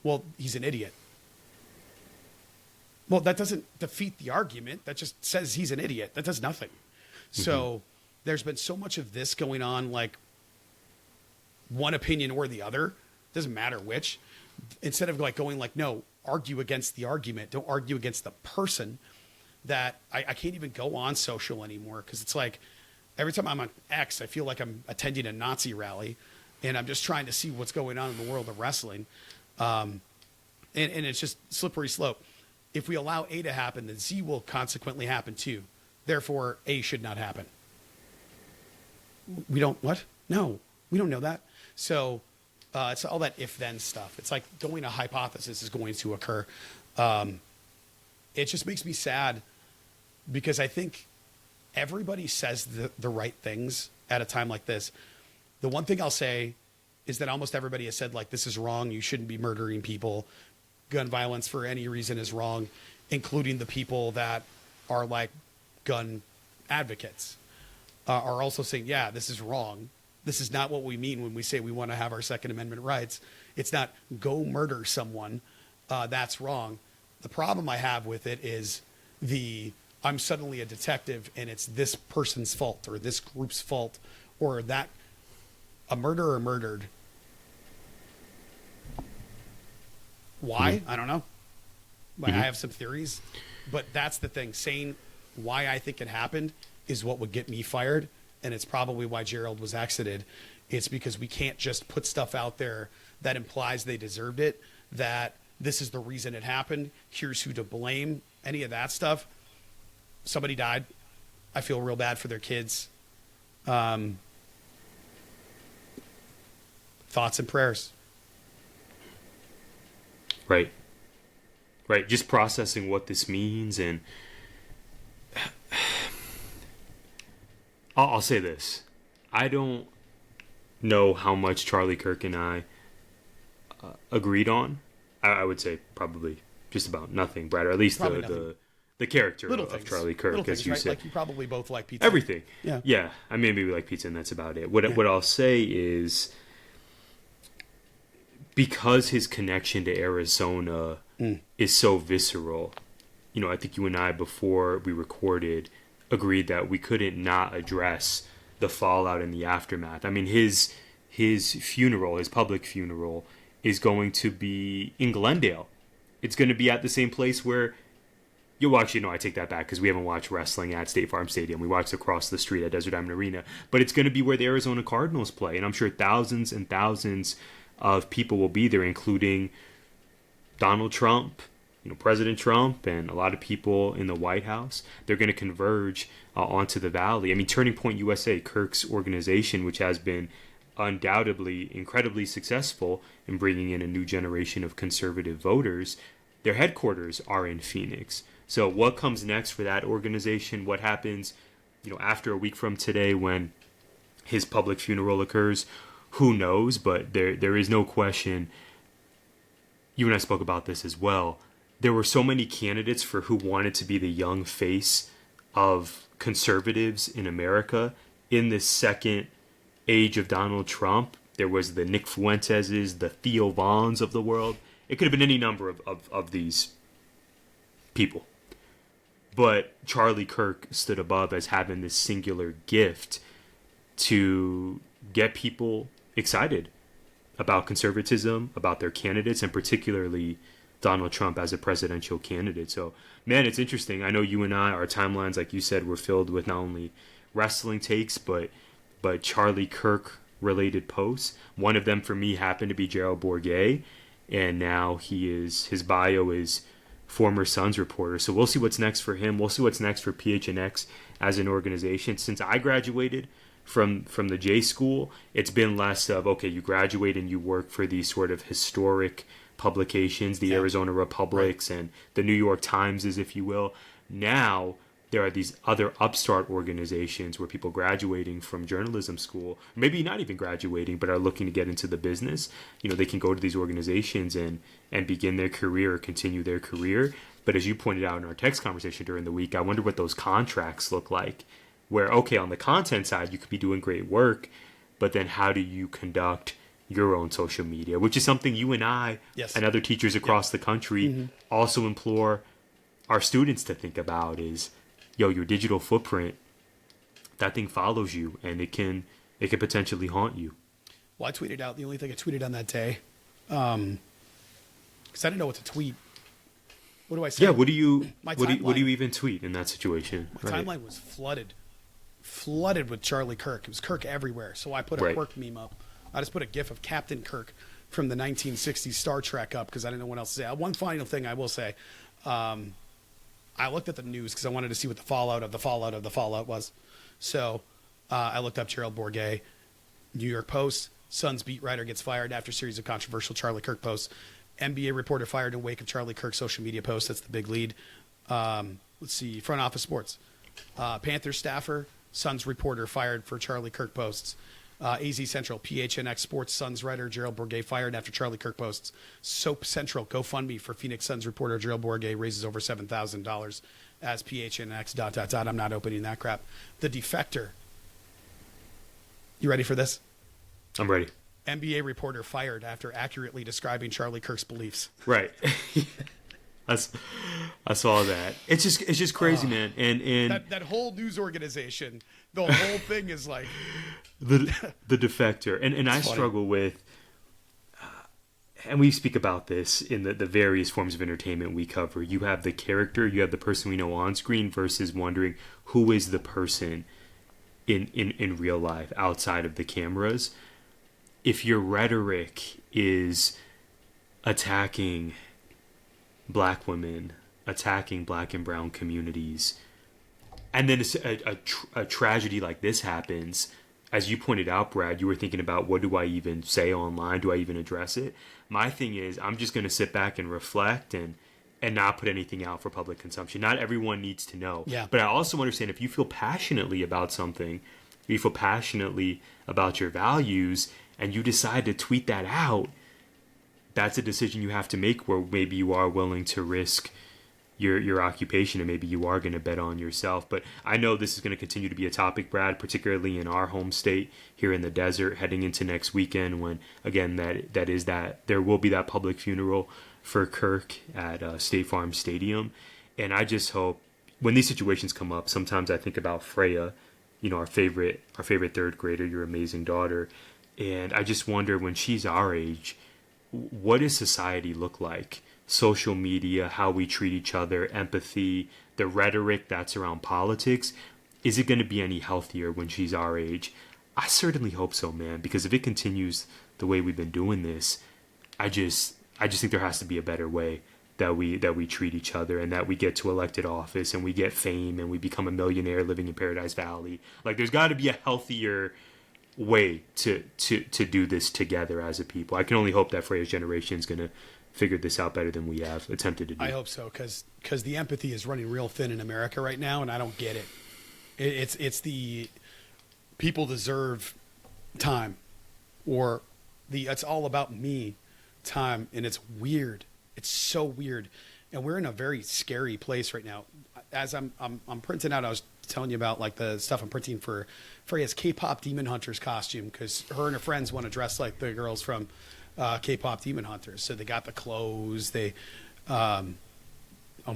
well, he's an idiot. Well, that doesn't defeat the argument. That just says he's an idiot. That does nothing. Mm-hmm. So there's been so much of this going on, like one opinion or the other. Doesn't matter which. Instead of like going like, no, argue against the argument. Don't argue against the person. That I can't even go on social anymore because it's like every time I'm on X, I feel like I'm attending a Nazi rally and I'm just trying to see what's going on in the world of wrestling. And it's just slippery slope. If we allow A to happen, then Z will consequently happen too. Therefore, A should not happen. We don't, what? No, we don't know that. So it's all that if-then stuff. It's like going a hypothesis is going to occur. It just makes me sad because I think everybody says the right things at a time like this. The one thing I'll say is that almost everybody has said, like, this is wrong. You shouldn't be murdering people. Gun violence for any reason is wrong, including the people that are like gun advocates are also saying, yeah, this is wrong. This is not what we mean when we say we want to have our Second Amendment rights. It's not go murder someone. That's wrong. The problem I have with it is I'm suddenly a detective and it's this person's fault or this group's fault or that a murderer murdered. Why? I don't know. I have some theories, but that's the thing. Saying why I think it happened is what would get me fired. And it's probably why Gerald was exited. It's because we can't just put stuff out there that implies they deserved it, that this is the reason it happened. Here's who to blame. Any of that stuff. Somebody died. I feel real bad for their kids. Thoughts and prayers. Right. Just processing what this means. And I'll say this. I don't know how much Charlie Kirk and I agreed on. I would say probably just about nothing, Brad, or at least the character of Charlie Kirk, as you said. Like you probably both like pizza. Everything. Yeah. I mean, maybe we like pizza and that's about it. What I'll say is, because his connection to Arizona is so visceral, I think you and I, before we recorded, agreed that we couldn't not address the fallout and the aftermath. I mean, his funeral, his public funeral, is going to be in Glendale. It's going to be at the same place where I take that back because we haven't watched wrestling at State Farm Stadium. We watched across the street at Desert Diamond Arena. But it's going to be where the Arizona Cardinals play. And I'm sure thousands and thousands of people will be there, including Donald Trump, President Trump, and a lot of people in the White House. They're going to converge onto the Valley. I mean, Turning Point USA, Kirk's organization, which has been undoubtedly incredibly successful in bringing in a new generation of conservative voters, their headquarters are in Phoenix. So what comes next for that organization? What happens, after a week from today when his public funeral occurs? Who knows? But there is no question. You and I spoke about this as well. there were so many candidates for who wanted to be the young face of conservatives in America in this second age of Donald Trump. There was the Nick Fuenteses, the Theo Vaughns of the world. It could have been any number of these people. But Charlie Kirk stood above as having this singular gift to get people excited about conservatism, about their candidates, and particularly Donald Trump as a presidential candidate. So, man, it's interesting. I know you and I, our timelines, like you said, were filled with not only wrestling takes, but Charlie Kirk related posts. One of them for me happened to be Gerald Bourguet, and now his bio is former Suns reporter. So we'll see what's next for him. We'll see what's next for PHNX as an organization. Since I graduated from the J school, it's been less of, okay, you graduate and you work for these sort of historic publications, the Arizona Republics and the New York Times, if you will. Now there are these other upstart organizations where people graduating from journalism school, maybe not even graduating, but are looking to get into the business. They can go to these organizations and begin their career or continue their career. But as you pointed out in our text conversation during the week, I wonder what those contracts look like, where, okay, on the content side, you could be doing great work, but then how do you conduct your own social media, which is something you and I and other teachers across the country also implore our students to think about is, your digital footprint, that thing follows you, and it can potentially haunt you. Well, I tweeted out the only thing I tweeted on that day, because I didn't know what to tweet. What do I say? Yeah, what do you even tweet in that situation? My timeline was flooded with Charlie Kirk. It was Kirk everywhere. So I put a Kirk meme up. I just put a GIF of Captain Kirk from the 1960s Star Trek up because I didn't know what else to say. One final thing I will say. I looked at the news because I wanted to see what the fallout was. So I looked up Gerald Bourguet, New York Post, Suns beat writer gets fired after series of controversial Charlie Kirk posts. NBA reporter fired in wake of Charlie Kirk's social media post. That's the big lead. Let's see, front office sports. Panthers staffer, Suns reporter fired for Charlie Kirk posts. AZ Central, PHNX Sports Suns writer Gerald Bourguet fired after Charlie Kirk posts. Soap Central, GoFundMe for Phoenix Suns reporter Gerald Bourguet raises over $7,000 as PHNX ... I'm not opening that crap. The Defector. You ready for this? I'm ready. NBA reporter fired after accurately describing Charlie Kirk's beliefs. Right. I saw that. It's just crazy, man. And that whole news organization, the whole thing is like the Defector. And I struggle with, and we speak about this in the various forms of entertainment we cover. You have the character, you have the person we know on screen versus wondering who is the person in real life outside of the cameras. If your rhetoric is attacking Black women, attacking Black and brown communities, and then a tragedy like this happens, as you pointed out, Brad, you were thinking about, what do I even say online? Do I even address it? My thing is, I'm just going to sit back and reflect and not put anything out for public consumption. Not everyone needs to know. Yeah. But I also understand if you feel passionately about something, if you feel passionately about your values, and you decide to tweet that out, that's a decision you have to make, where maybe you are willing to risk your occupation, and maybe you are going to bet on yourself. But I know this is going to continue to be a topic, Brad, particularly in our home state here in the desert, heading into next weekend, when again there will be that public funeral for Kirk at State Farm Stadium. And I just hope when these situations come up, sometimes I think about Freya, our favorite third grader, your amazing daughter, and I just wonder, when she's our age, what does society look like? Social media, how we treat each other, empathy, the rhetoric that's around politics. Is it going to be any healthier when she's our age? I certainly hope so, man, because if it continues the way we've been doing this, I just think there has to be a better way that we treat each other, and that we get to elected office and we get fame and we become a millionaire living in Paradise Valley. Like, there's got to be a healthier way to do this together as a people. I can only hope that Freya's generation is going to figure this out better than we have attempted to do. I hope so, because the empathy is running real thin in America right now, and I don't get it. It's the people deserve time, or the it's all about me time, and it's weird. It's so weird. and we're in a very scary place right now. As I'm printing out, I was telling you about like the stuff I'm printing for Freya's K-pop Demon Hunters costume, because her and her friends want to dress like the girls from K-pop Demon Hunters. So they got the clothes. I'm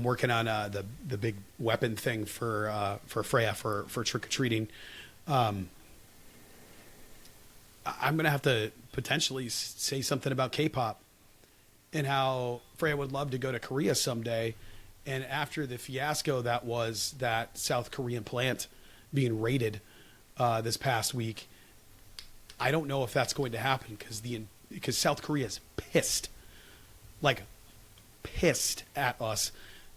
working on the big weapon thing for Freya for trick or treating. I'm gonna have to potentially say something about K-pop and how Freya would love to go to Korea someday. And after the fiasco that was that South Korean plant being raided this past week, I don't know if that's going to happen because South Korea is pissed at us.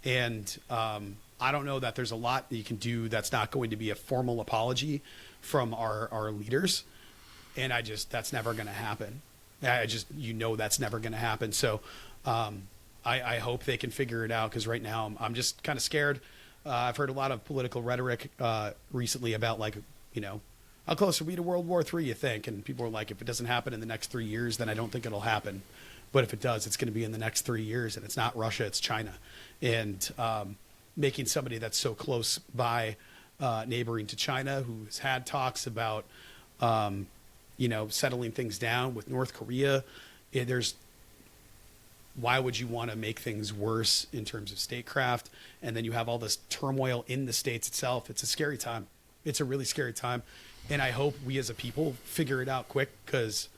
And I don't know that there's a lot that you can do that's not going to be a formal apology from our leaders. And that's never going to happen. That's never going to happen. So I hope they can figure it out, because right now I'm just kind of scared. I've heard a lot of political rhetoric recently about how close are we to World War III, you think? And people are like, if it doesn't happen in the next 3 years, then I don't think it'll happen. But if it does, it's going to be in the next 3 years, and it's not Russia, it's China. And making somebody that's so close by neighboring to China, who's had talks about, settling things down with North Korea, why would you want to make things worse in terms of statecraft? And then you have all this turmoil in the States itself. It's a scary time. It's a really scary time. And I hope we as a people figure it out quick, because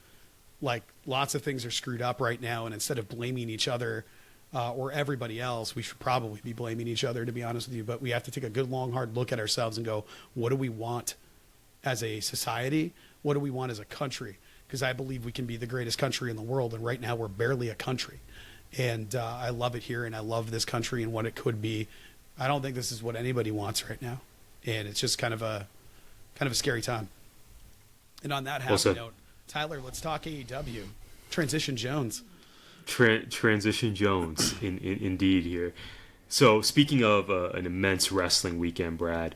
lots of things are screwed up right now. And instead of blaming each other or everybody else, we should probably be blaming each other, to be honest with you. But we have to take a good, long, hard look at ourselves and go, what do we want as a society? What do we want as a country? Because I believe we can be the greatest country in the world. And right now we're barely a country. And I love it here, and I love this country and what it could be. I don't think this is what anybody wants right now. And it's just kind of a scary time. And on that happy note, Tyler, let's talk AEW. Transition Jones. Transition Jones, indeed here. So speaking of an immense wrestling weekend, Brad,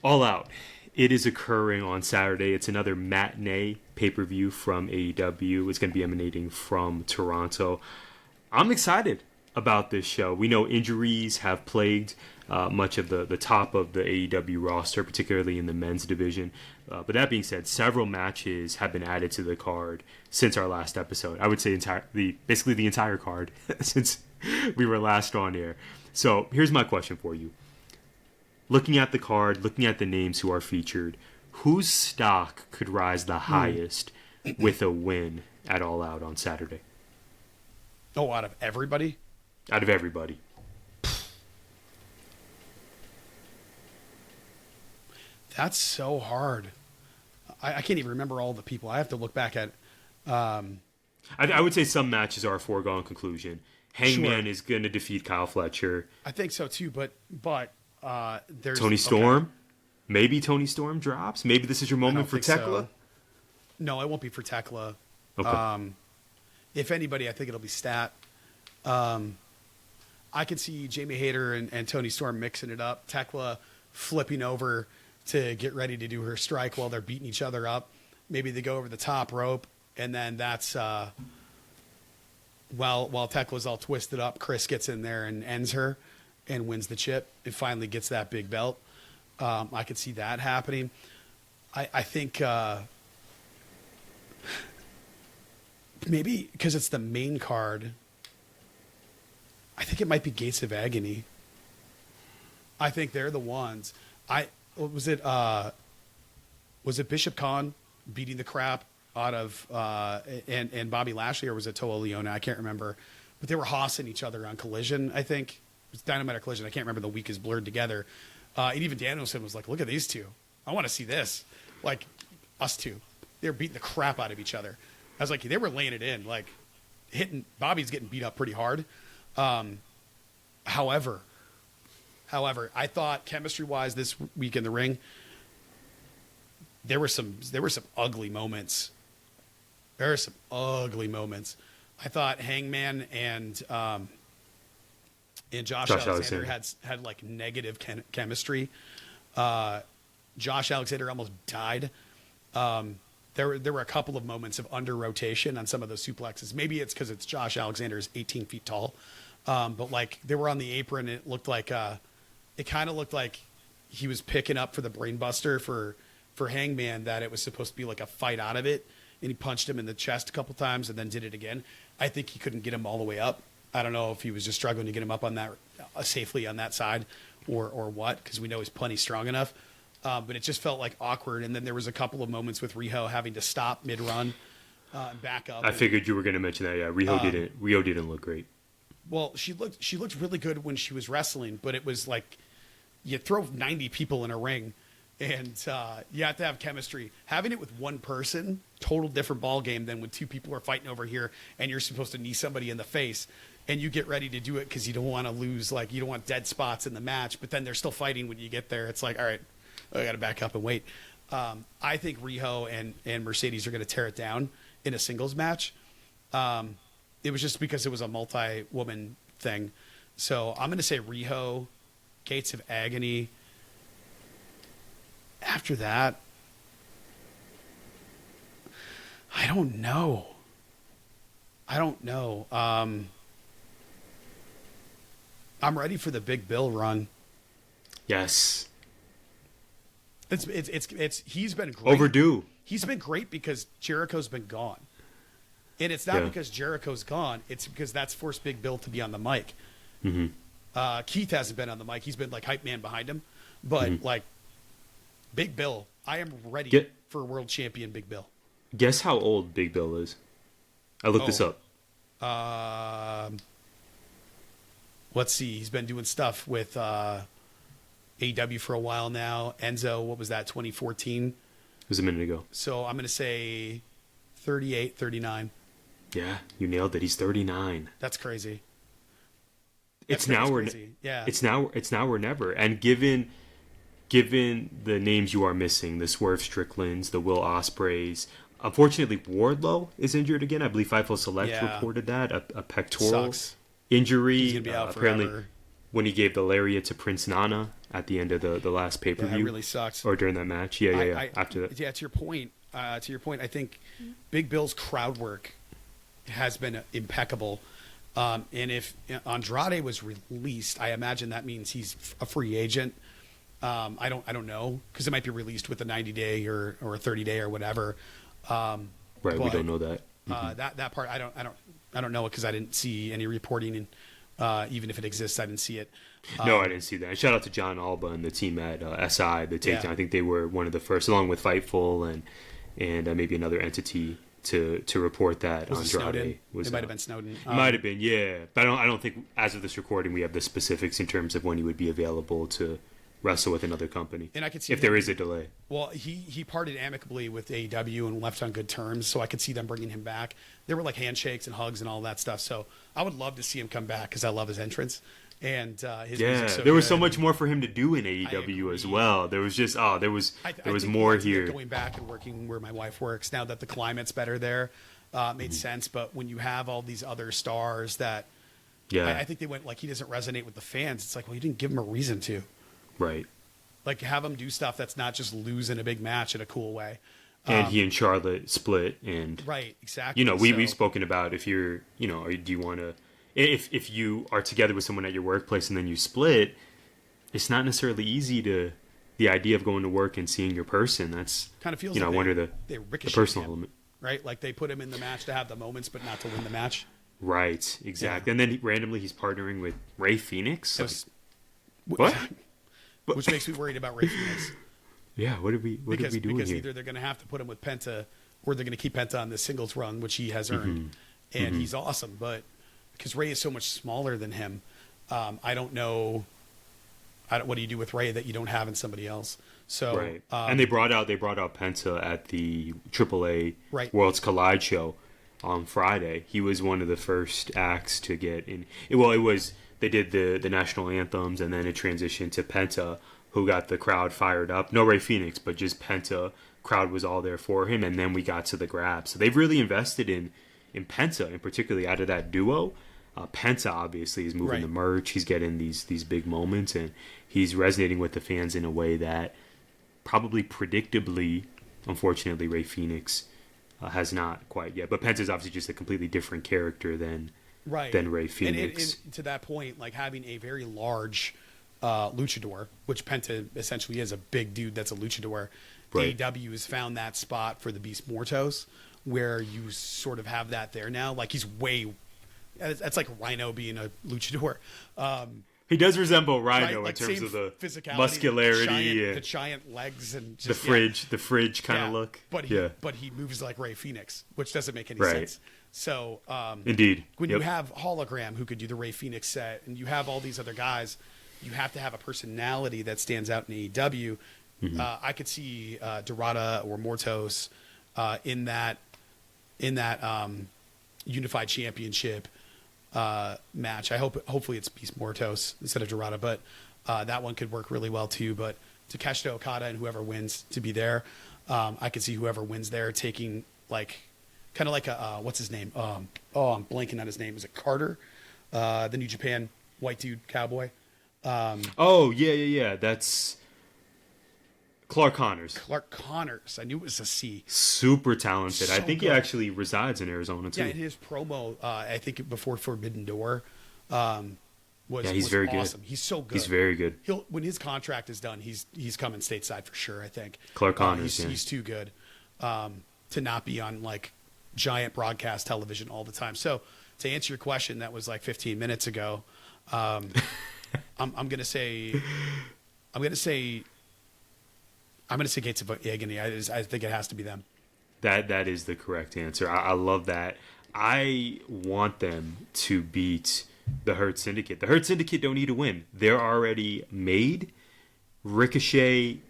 All Out. It is occurring on Saturday. It's another matinee pay-per-view from AEW. It's going to be emanating from Toronto. I'm excited about this show. We know injuries have plagued much of the top of the AEW roster, particularly in the men's division. But that being said, several matches have been added to the card since our last episode. I would say basically the entire card since we were last on air. So here's my question for you. Looking at the card, looking at the names who are featured, whose stock could rise the highest with a win at All Out on Saturday? Oh, out of everybody? Out of everybody. That's so hard. I can't even remember all the people. I have to look back at... I would say some matches are a foregone conclusion. Hangman is going to defeat Kyle Fletcher. I think so too, but there's... Tony Storm? Okay. Maybe Tony Storm drops? Maybe this is your moment for Tekla? So. No, it won't be for Tekla. Okay. If anybody, I think it'll be Stat. I could see Jamie Hayter and Tony Storm mixing it up. Tekla flipping over to get ready to do her strike while they're beating each other up. Maybe they go over the top rope, and then that's while Tekla's all twisted up, Chris gets in there and ends her and wins the chip and finally gets that big belt. I could see that happening. I think maybe because it's the main card, I think it might be Gates of Agony. I think they're the ones. Was it Bishop Khan beating the crap out of and Bobby Lashley, or was it Toa Leona? I can't remember. But they were hossing each other on Collision, I think. It was Dynamite or Collision. I can't remember. The week is blurred together. And even Danielson was like, look at these two. I want to see this. Like, us two. They were beating the crap out of each other. I was like, they were laying it in. Like, Bobby's getting beat up pretty hard. However, I thought chemistry-wise this week in the ring, there were some ugly moments. There are some ugly moments. I thought Hangman and Josh Alexander had like negative chemistry. Josh Alexander almost died. There were a couple of moments of under rotation on some of those suplexes. Maybe it's because it's Josh Alexander is 18 feet tall. But like they were on the apron, and it kind of looked like he was picking up for the brainbuster for Hangman, that it was supposed to be like a fight out of it, and he punched him in the chest a couple times and then did it again. I think he couldn't get him all the way up. I don't know if he was just struggling to get him up on that safely on that side or what, because we know he's plenty strong enough. But it just felt like awkward. And then there was a couple of moments with Riho having to stop mid-run and back up. I figured you were going to mention that. Yeah, Riho didn't look great. Well, she looked really good when she was wrestling, but it was like you throw 90 people in a ring, and you have to have chemistry. Having it with one person, total different ball game than when two people are fighting over here, and you're supposed to knee somebody in the face, and you get ready to do it because you don't want to lose, like you don't want dead spots in the match, but then they're still fighting when you get there. It's like, all right, I got to back up and wait. I think Riho and Mercedes are going to tear it down in a singles match. It was just because it was a multi-woman thing. So I'm going to say Riho, Gates of Agony. After that, I don't know. I'm ready for the Big Bill run. Yes. It's he's been great. Overdue. He's been great because Jericho's been gone. And it's not because Jericho's gone. It's because that's forced Big Bill to be on the mic. Mm-hmm. Keith hasn't been on the mic. He's been like hype man behind him. But like Big Bill, I am ready for world champion Big Bill. Guess how old Big Bill is? I looked this up. Let's see. He's been doing stuff with AEW for a while now. Enzo, what was that, 2014? It was a minute ago. So I'm going to say 38, 39. Yeah, you nailed it. He's 39. That's crazy. It's now or never. And given the names you are missing, the Swerve Stricklands, the Will Ospreys, unfortunately Wardlow is injured again. I believe Fightful Select reported that a pectoral injury. He's gonna be out apparently forever. When he gave the lariat to Prince Nana at the end of the last pay-per-view. Yeah, that really sucks. Or during that match. After that. Yeah, to your point, I think Big Bill's crowd work has been impeccable. And if Andrade was released, I imagine that means he's a free agent. I don't know, because it might be released with a 90-day or a 30-day or whatever. Right, but, we don't know that. That part I don't know it because I didn't see any reporting, and even if it exists, I didn't see it. No, I didn't see that. Shout out to John Alba and the team at SI, the Takedown. I think they were one of the first, along with Fightful and maybe another entity to report that Andrade was. It might have been Snowden. It might have been, yeah. But I don't think, as of this recording, we have the specifics in terms of when he would be available to wrestle with another company. And I could see if there is a delay. Well, he parted amicably with AEW and left on good terms, so I could see them bringing him back. There were like handshakes and hugs and all that stuff. So I would love to see him come back because I love his entrance. And his music's so there was good. so much more for him to do in AEW as well. There was just there was more here. Going back and working where my wife works now that the climate's better there made sense. But when you have all these other stars that, I think they went like he doesn't resonate with the fans. It's like, well, you didn't give him a reason to, right? Like have him do stuff that's not just losing a big match in a cool way. And he and Charlotte split, and right, exactly. We've spoken about if you're, do you want to. If you are together with someone at your workplace and then you split, it's not necessarily easy to the idea of going to work and seeing your person. That's kind of feels I wonder the personal element, right? Like they put him in the match to have the moments, but not to win the match. Right, exactly. Yeah. And then randomly he's partnering with Ray Phoenix. What? Which makes me worried about Ray Phoenix. Yeah, what did we do because here? Either they're going to have to put him with Penta, or they're going to keep Penta on this singles run, which he has earned, and he's awesome, but. Because Ray is so much smaller than him, I don't know. What do you do with Ray that you don't have in somebody else? So, right. And they brought out Penta at the AAA Worlds Collide show on Friday. He was one of the first acts to get in. They did the national anthems, and then it transitioned to Penta, who got the crowd fired up. No Ray Phoenix, but just Penta. Crowd was all there for him, and then we got to the grab. So they've really invested in Penta, and particularly out of that duo. Penta obviously is moving the merch. He's getting these big moments, and he's resonating with the fans in a way that probably predictably, unfortunately, Ray Phoenix has not quite yet. But Penta's obviously just a completely different character than than Rey Fenix. And to that point, like having a very large luchador, which Penta essentially is, a big dude that's a luchador. Right. AEW has found that spot for the Beast Mortos, where you sort of have that there now. Like he's that's like Rhino being a luchador. He does resemble Rhino Right? in Like terms of the physicality, muscularity the and giant legs and the just, fridge kind of look. But he moves like Rey Fenix, which doesn't make any sense. So indeed, when you have Hologram who could do the Rey Fenix set, and you have all these other guys, you have to have a personality that stands out in AEW. I could see Dorada or Mortos in that unified championship match. Hopefully it's Beast Mortos instead of Dorada, but that one could work really well too. But Takeshita Okada and whoever wins to be there, I could see whoever wins there taking kind of like a what's his name? I'm blanking on his name. Is it Carter? The New Japan white dude cowboy. That's Clark Connors. Clark Connors. I knew it was a C. Super talented. So I think good. he actually resides in Arizona too. Yeah, in his promo, I think before Forbidden Door, he's very awesome. good. He's so good. He's very good. When his contract is done, he's coming stateside for sure. I think Clark Connors. He's too good to not be on like giant broadcast television all the time. So to answer your question, that was like 15 minutes ago. I'm gonna say Gates of Agony. I think it has to be them. That is the correct answer. I love that. I want them to beat the Hurt Syndicate. The Hurt Syndicate don't need to win. They're already made. Ricochet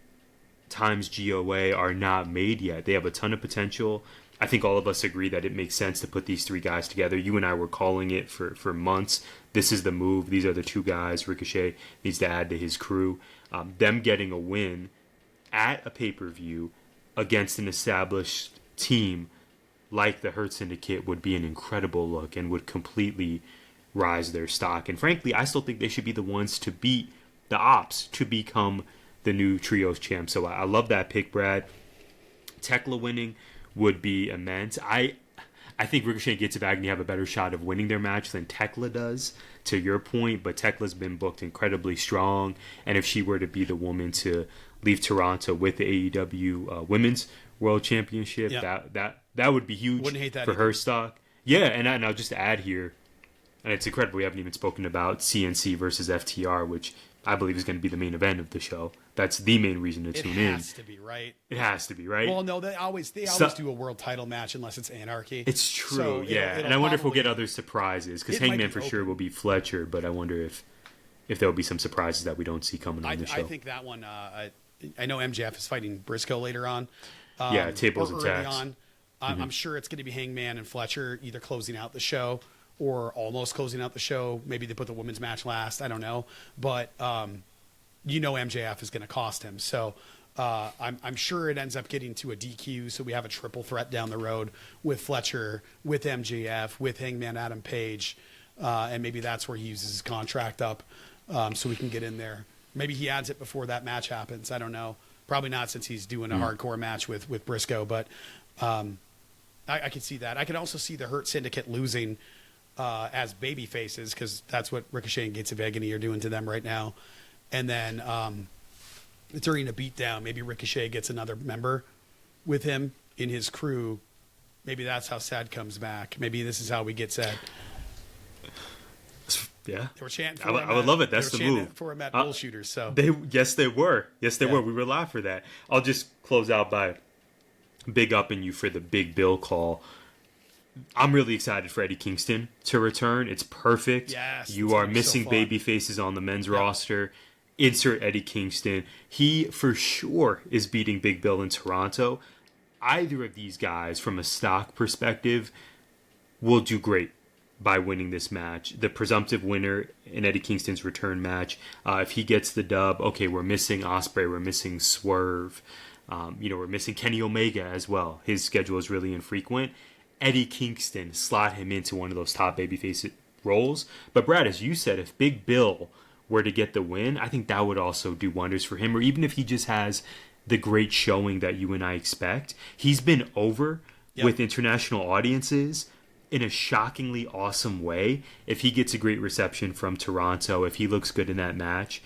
times GOA are not made yet. They have a ton of potential. I think all of us agree that it makes sense to put these three guys together. You and I were calling it for months. This is the move. These are the two guys Ricochet needs to add to his crew. Them getting a win at a pay-per-view against an established team like the Hurt Syndicate would be an incredible look and would completely rise their stock. And frankly, I still think they should be the ones to beat the Ops to become the new Trios champ. So I love that pick, Brad. Tekla winning would be immense. I think Ricochet and Gates of Agony have a better shot of winning their match than Tekla does, to your point, but Tekla's been booked incredibly strong, and if she were to be the woman to leave Toronto with the AEW Women's World Championship, that would be huge. Wouldn't hate that for either. her stock. Yeah, and I'll just add here, and it's incredible we haven't even spoken about CNC versus FTR, which I believe is going to be the main event of the show. That's the main reason to tune in. It has to be, right? It has to be, right? Well, no, they always do a world title match unless it's Anarchy. It's true, So yeah. it'll And I wonder if we'll probably- get other surprises, because It might Hangman be for sure open. will be Fletcher, but I wonder if there'll be some surprises that we don't see coming on the show. I think that one. I know MJF is fighting Briscoe later on. Yeah, tables or and early tacks. on. I'm sure it's going to be Hangman and Fletcher either closing out the show or almost closing out the show. Maybe they put the women's match last. I don't know, but MJF is going to cost him. So I'm sure it ends up getting to a DQ. So we have a triple threat down the road with Fletcher, with MJF, with Hangman Adam Page, and maybe that's where he uses his contract up so we can get in there. Maybe he adds it before that match happens. I don't know. Probably not, since he's doing a hardcore match with Briscoe. But I could see that. I could also see the Hurt Syndicate losing as baby faces, because that's what Ricochet and Gates of Agony are doing to them right now. And then during a beatdown, maybe Ricochet gets another member with him in his crew. Maybe that's how Sad comes back. Maybe this is how we get Sad. Yeah, They were chanting for I would love it. That's they were the chanting move. for him at Bullshooters. So Yes, they were. Yeah. We were live for that. I'll just close out by big upping you for the Big Bill call. I'm really excited for Eddie Kingston to return. It's perfect. Yes, You it's are gonna be so missing fun. baby faces on the men's roster. Insert Eddie Kingston. He for sure is beating Big Bill in Toronto. Either of these guys, from a stock perspective, will do great by winning this match. The presumptive winner in Eddie Kingston's return match, if he gets the dub, okay, we're missing Ospreay, we're missing Swerve, we're missing Kenny Omega as well. His schedule is really infrequent. Eddie Kingston, slot him into one of those top babyface roles. But Brad, as you said, if Big Bill were to get the win, I think that would also do wonders for him. Or even if he just has the great showing that you and I expect. He's been over with international audiences in a shockingly awesome way if he gets a great reception from Toronto, if he looks good in that match.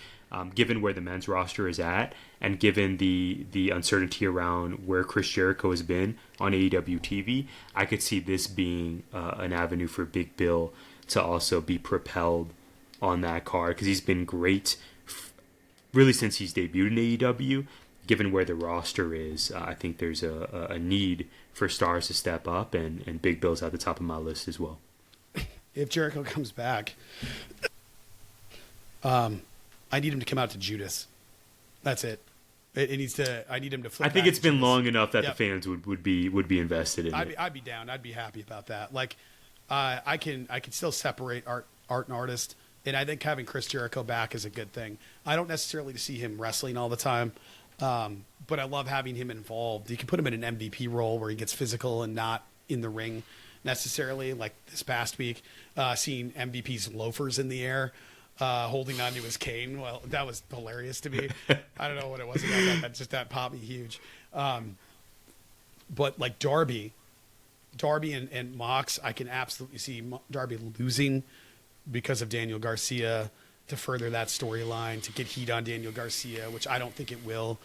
Given where the men's roster is at, and given the uncertainty around where Chris Jericho has been on AEW TV, I could see this being an avenue for Big Bill to also be propelled on that card, because he's been great really since he's debuted in AEW. Given where the roster is, I think there's a need for stars to step up, and Big Bill's at the top of my list as well. If Jericho comes back, I need him to come out to Judas. That's it. It needs to. I need him to flip. I think it's been Judas. long enough that the fans would be invested in it. I'd be down. I'd be happy about that. Like, I can still separate art and artist, and I think having Chris Jericho back is a good thing. I don't necessarily see him wrestling all the time, but I love having him involved. You can put him in an MVP role where he gets physical and not in the ring necessarily. Like this past week, seeing MVP's loafers in the air. Holding onto his cane. Well, that was hilarious to me. I don't know what it was about that. That popped me huge. But like Darby and Mox, I can absolutely see Darby losing because of Daniel Garcia to further that storyline, to get heat on Daniel Garcia, which I don't think it will.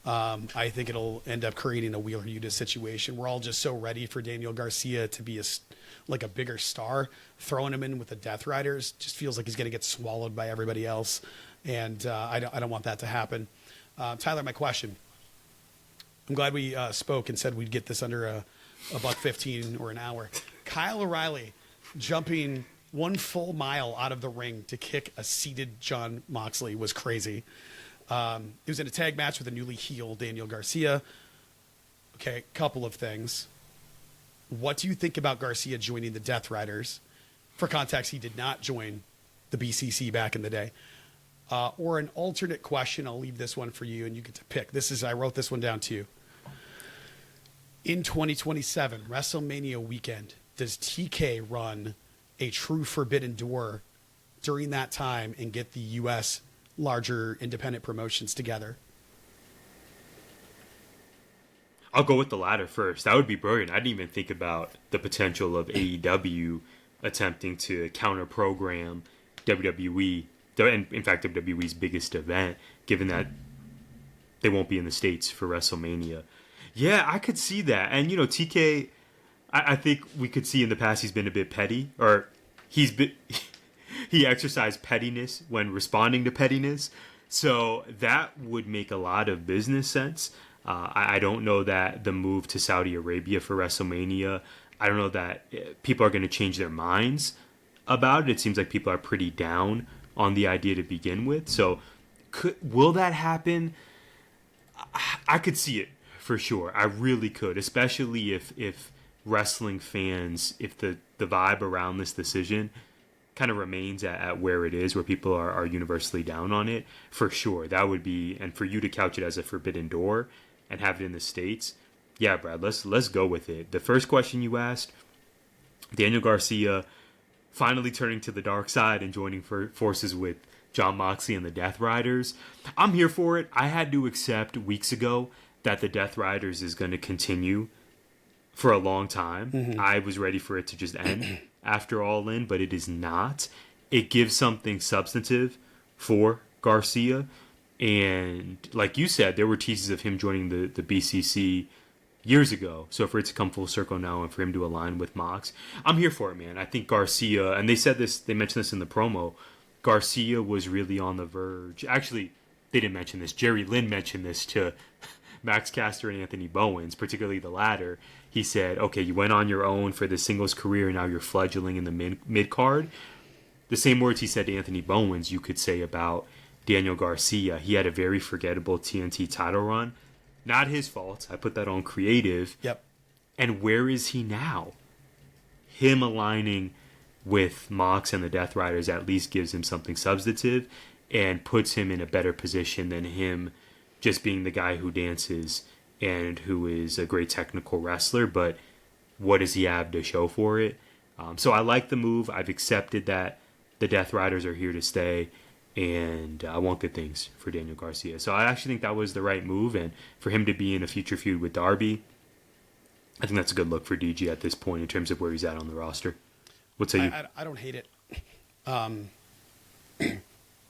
I think it'll end up creating a Wheeler Yuta situation. We're all just so ready for Daniel Garcia to be a bigger star. Throwing him in with the Death Riders just feels like he's going to get swallowed by everybody else, and I don't want that to happen. Tyler, my question. I'm glad we spoke and said we'd get this under a $1:15 or an hour. Kyle O'Reilly jumping 1 full mile out of the ring to kick a seated Jon Moxley was crazy. He was in a tag match with a newly healed Daniel Garcia. Okay, couple of things. What do you think about Garcia joining the Death Riders? For context, he did not join the BCC back in the day. Or an alternate question, I'll leave this one for you, and you get to pick. I wrote this one down too. In 2027, WrestleMania weekend, does TK run a true Forbidden Door during that time and get the U.S. larger independent promotions together? I'll go with the latter first. That would be brilliant. I didn't even think about the potential of AEW attempting to counter-program WWE, and in fact WWE's biggest event, given that they won't be in the States for WrestleMania. Yeah, I could see that. And, TK, I think we could see in the past he's been a bit petty, or he exercised pettiness when responding to pettiness. So that would make a lot of business sense. I don't know that the move to Saudi Arabia for WrestleMania, I don't know that people are going to change their minds about it. It seems like people are pretty down on the idea to begin with. So will that happen? I could see it for sure. I really could, especially if wrestling fans, if the vibe around this decision kind of remains at where it is, where people are universally down on it, for sure. That would be, and for you to couch it as a Forbidden Door and have it in the States, yeah, Brad, let's go with it. The first question you asked, Daniel Garcia finally turning to the dark side and joining forces with Jon Moxley and the Death Riders. I'm here for it. I had to accept weeks ago that the Death Riders is going to continue for a long time. Mm-hmm. I was ready for it to just end after All In, but it is not. It gives something substantive for Garcia. And like you said, there were teases of him joining the BCC years ago. So for it to come full circle now and for him to align with Mox, I'm here for it, man. I think Garcia, and they mentioned this in the promo, Garcia was really on the verge. Actually, they didn't mention this. Jerry Lynn mentioned this to Max Caster and Anthony Bowens, particularly the latter. He said, okay, you went on your own for the singles career, and now you're fledgling in the mid-card. The same words he said to Anthony Bowens you could say about Daniel Garcia. He had a very forgettable TNT title run. Not his fault. I put that on creative. Yep. And where is he now? Him aligning with Mox and the Death Riders at least gives him something substantive and puts him in a better position than him just being the guy who dances and who is a great technical wrestler, but what does he have to show for it? So I like the move. I've accepted that the Death Riders are here to stay, and I want good things for Daniel Garcia. So I actually think that was the right move, and for him to be in a future feud with Darby, I think that's a good look for DG at this point in terms of where he's at on the roster. What say you? I don't hate it. To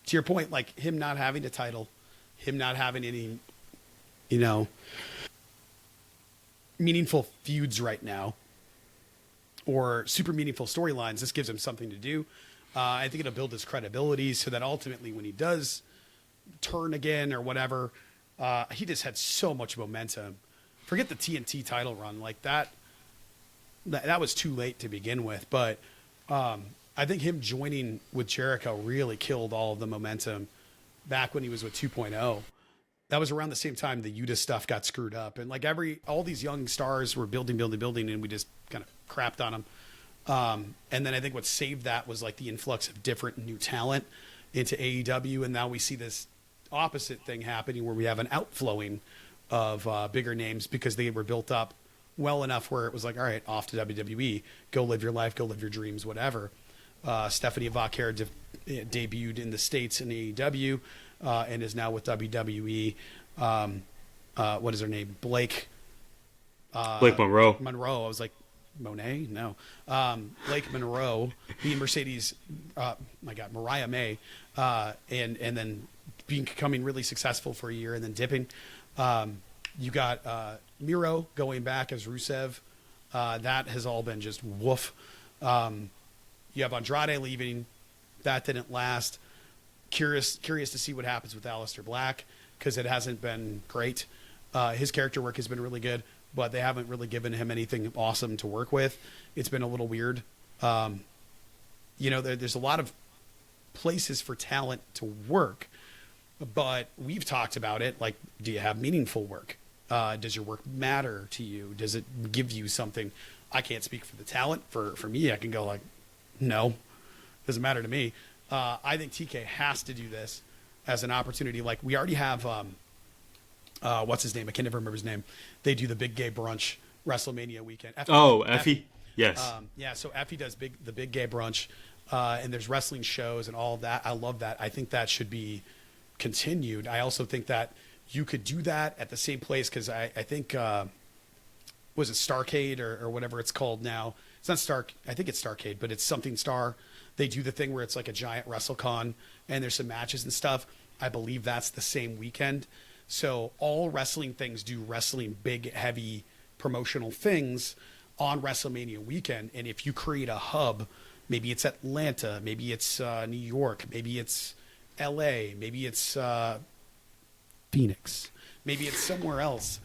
your point, like him not having a title, him not having any, meaningful feuds right now or super meaningful storylines, this gives him something to do. I think it'll build his credibility so that ultimately when he does turn again or whatever, he just had so much momentum. Forget the TNT title run. Like that was too late to begin with. But I think him joining with Jericho really killed all of the momentum back when he was with 2.0. That was around the same time the Yuta stuff got screwed up. And like all these young stars were building, and we just kind of crapped on them. And then I think what saved that was like the influx of different new talent into AEW. And now we see this opposite thing happening where we have an outflowing of bigger names because they were built up well enough where it was like, all right, off to WWE, go live your life, go live your dreams, whatever. Stephanie Vauer debuted in the States in AEW and is now with WWE. What is her name? Blake Monroe. I was like, Monet? No. Blake Monroe, being Mercedes, Mariah May, and then becoming really successful for a year and then dipping. You got Miro going back as Rusev. That has all been just woof. You have Andrade leaving. That didn't last. Curious to see what happens with Aleister Black because it hasn't been great. His character work has been really good, but they haven't really given him anything awesome to work with. It's been a little weird. There's a lot of places for talent to work, but we've talked about it. Like, do you have meaningful work? Does your work matter to you? Does it give you something? I can't speak for the talent. For me, I can go like, no, doesn't matter to me. I think TK has to do this as an opportunity. Like we already have, what's his name? I can never remember his name. They do the big gay brunch WrestleMania weekend. Effie. Yes. So Effie does the big gay brunch, and there's wrestling shows and all of that. I love that. I think that should be continued. I also think that you could do that at the same place because I think was it Starcade or whatever it's called now? It's not Stark. I think it's Starcade, but it's something Star. They do the thing where it's like a giant WrestleCon and there's some matches and stuff. I believe that's the same weekend. So all wrestling things do wrestling big, heavy promotional things on WrestleMania weekend. And if you create a hub, maybe it's Atlanta, maybe it's New York, maybe it's LA, maybe it's Phoenix, maybe it's somewhere else.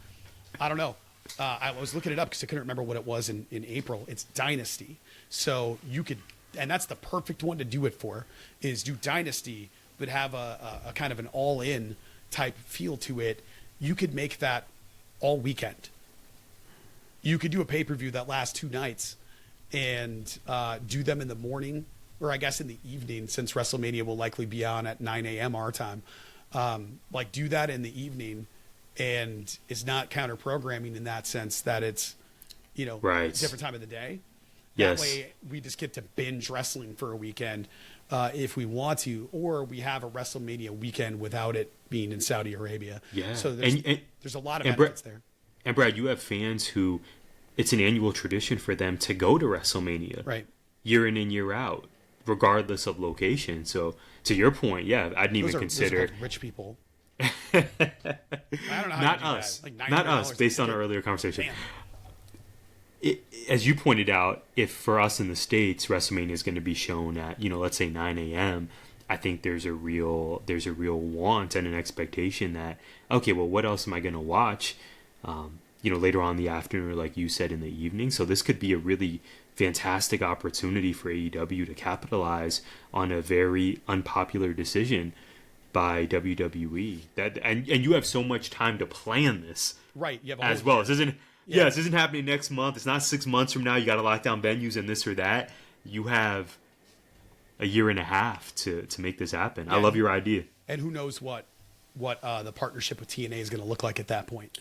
I don't know. I was looking it up because I couldn't remember what it was in April. It's Dynasty. So you could, and that's the perfect one to do it for, is do Dynasty, but have a kind of an all-in type feel to it. You could make that all weekend. You could do a pay-per-view that lasts 2 nights and do them in the morning, or I guess in the evening, since WrestleMania will likely be on at 9 a.m. our time. Like do that in the evening, and it's not counter-programming in that sense that it's, right. different time of the day. Yes. That way we just get to binge wrestling for a weekend if we want to, or we have a WrestleMania weekend without it being in Saudi Arabia. Yeah. So there's a lot of benefits there. And Brad, you have fans who it's an annual tradition for them to go to WrestleMania. Right. Year in and year out, regardless of location. So to your point, yeah, I didn't even consider those are called rich people. I don't know how not to do us. that. Not us, based on our earlier conversation. As you pointed out, if for us in the States, WrestleMania is going to be shown at, let's say 9 a.m., I think there's a real want and an expectation that, okay, well, what else am I going to watch, later on in the afternoon, or like you said, in the evening. So this could be a really fantastic opportunity for AEW to capitalize on a very unpopular decision by WWE. And you have so much time to plan this, right? You have as well. This isn't happening next month. It's not 6 months from now. You got to lock down venues and this or that. You have a year and a half to make this happen. Yeah. I love your idea. And who knows what the partnership with TNA is going to look like at that point.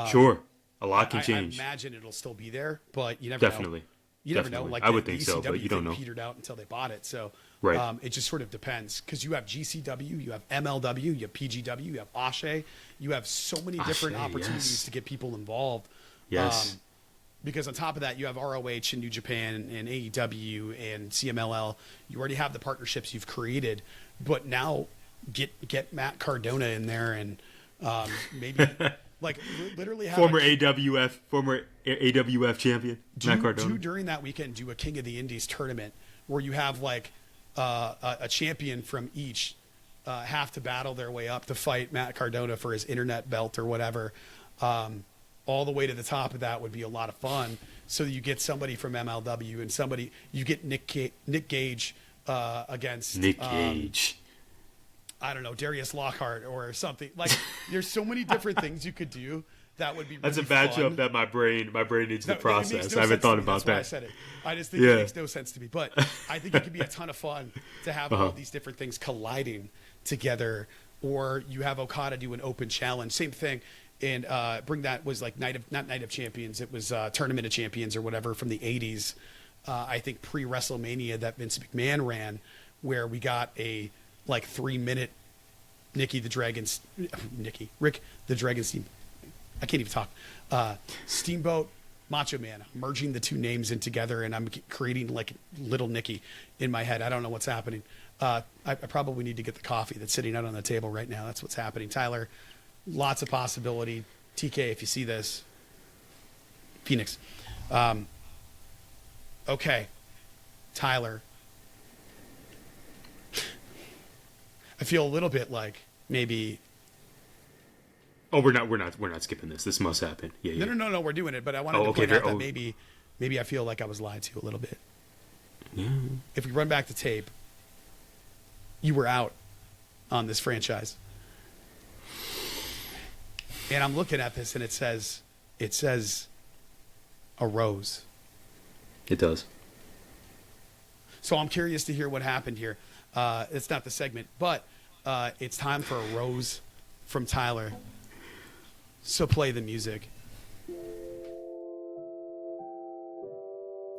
Sure. A lot can change. I imagine it'll still be there, but you never know. You never know. Like I would think so, but you don't know. Petered out until they bought it. So right. It just sort of depends, because you have GCW, you have MLW, you have PGW, you have Ashe. You have so many different opportunities to get people involved. Yes. because on top of that, you have ROH and New Japan and AEW and CMLL. You already have the partnerships you've created, but now get Matt Cardona in there and maybe like literally have former AWF champion Matt Cardona. During that weekend, do a King of the Indies tournament where you have like a champion from each have to battle their way up to fight Matt Cardona for his internet belt or whatever. All the way to the top of that would be a lot of fun. So you get somebody from MLW and you get Nick Gage against Nick Gage. I don't know, Darius Lockhart or something. Like, there's so many different things you could do that would be really That's a matchup fun. that my brain needs to process. No I haven't thought That's about why that. I said it. I just think it makes no sense to me. But I think it could be a ton of fun to have all these different things colliding together. Or you have Okada do an open challenge. Same thing. And bring that was like not Night of Champions. It was Tournament of Champions or whatever from the 80s. I think pre-WrestleMania that Vince McMahon ran, where we got a like 3-minute Rick the Dragon Steam. I can't even talk. Steamboat, Macho Man, merging the two names in together, and I'm creating like little Nicky in my head. I don't know what's happening. I probably need to get the coffee that's sitting out on the table right now. That's what's happening. Tyler, lots of possibility. TK, if you see this, Phoenix. Okay, Tyler. I feel a little bit like maybe. Oh, we're not skipping this. This must happen. Yeah. No. We're doing it, but I wanted to point out that maybe I feel like I was lied to a little bit. Yeah. If we run back the tape, you were out on this franchise, and I'm looking at this, and it says a rose. It does. So I'm curious to hear what happened here. It's not the segment, but it's time for a rose from Tyler. So play the music.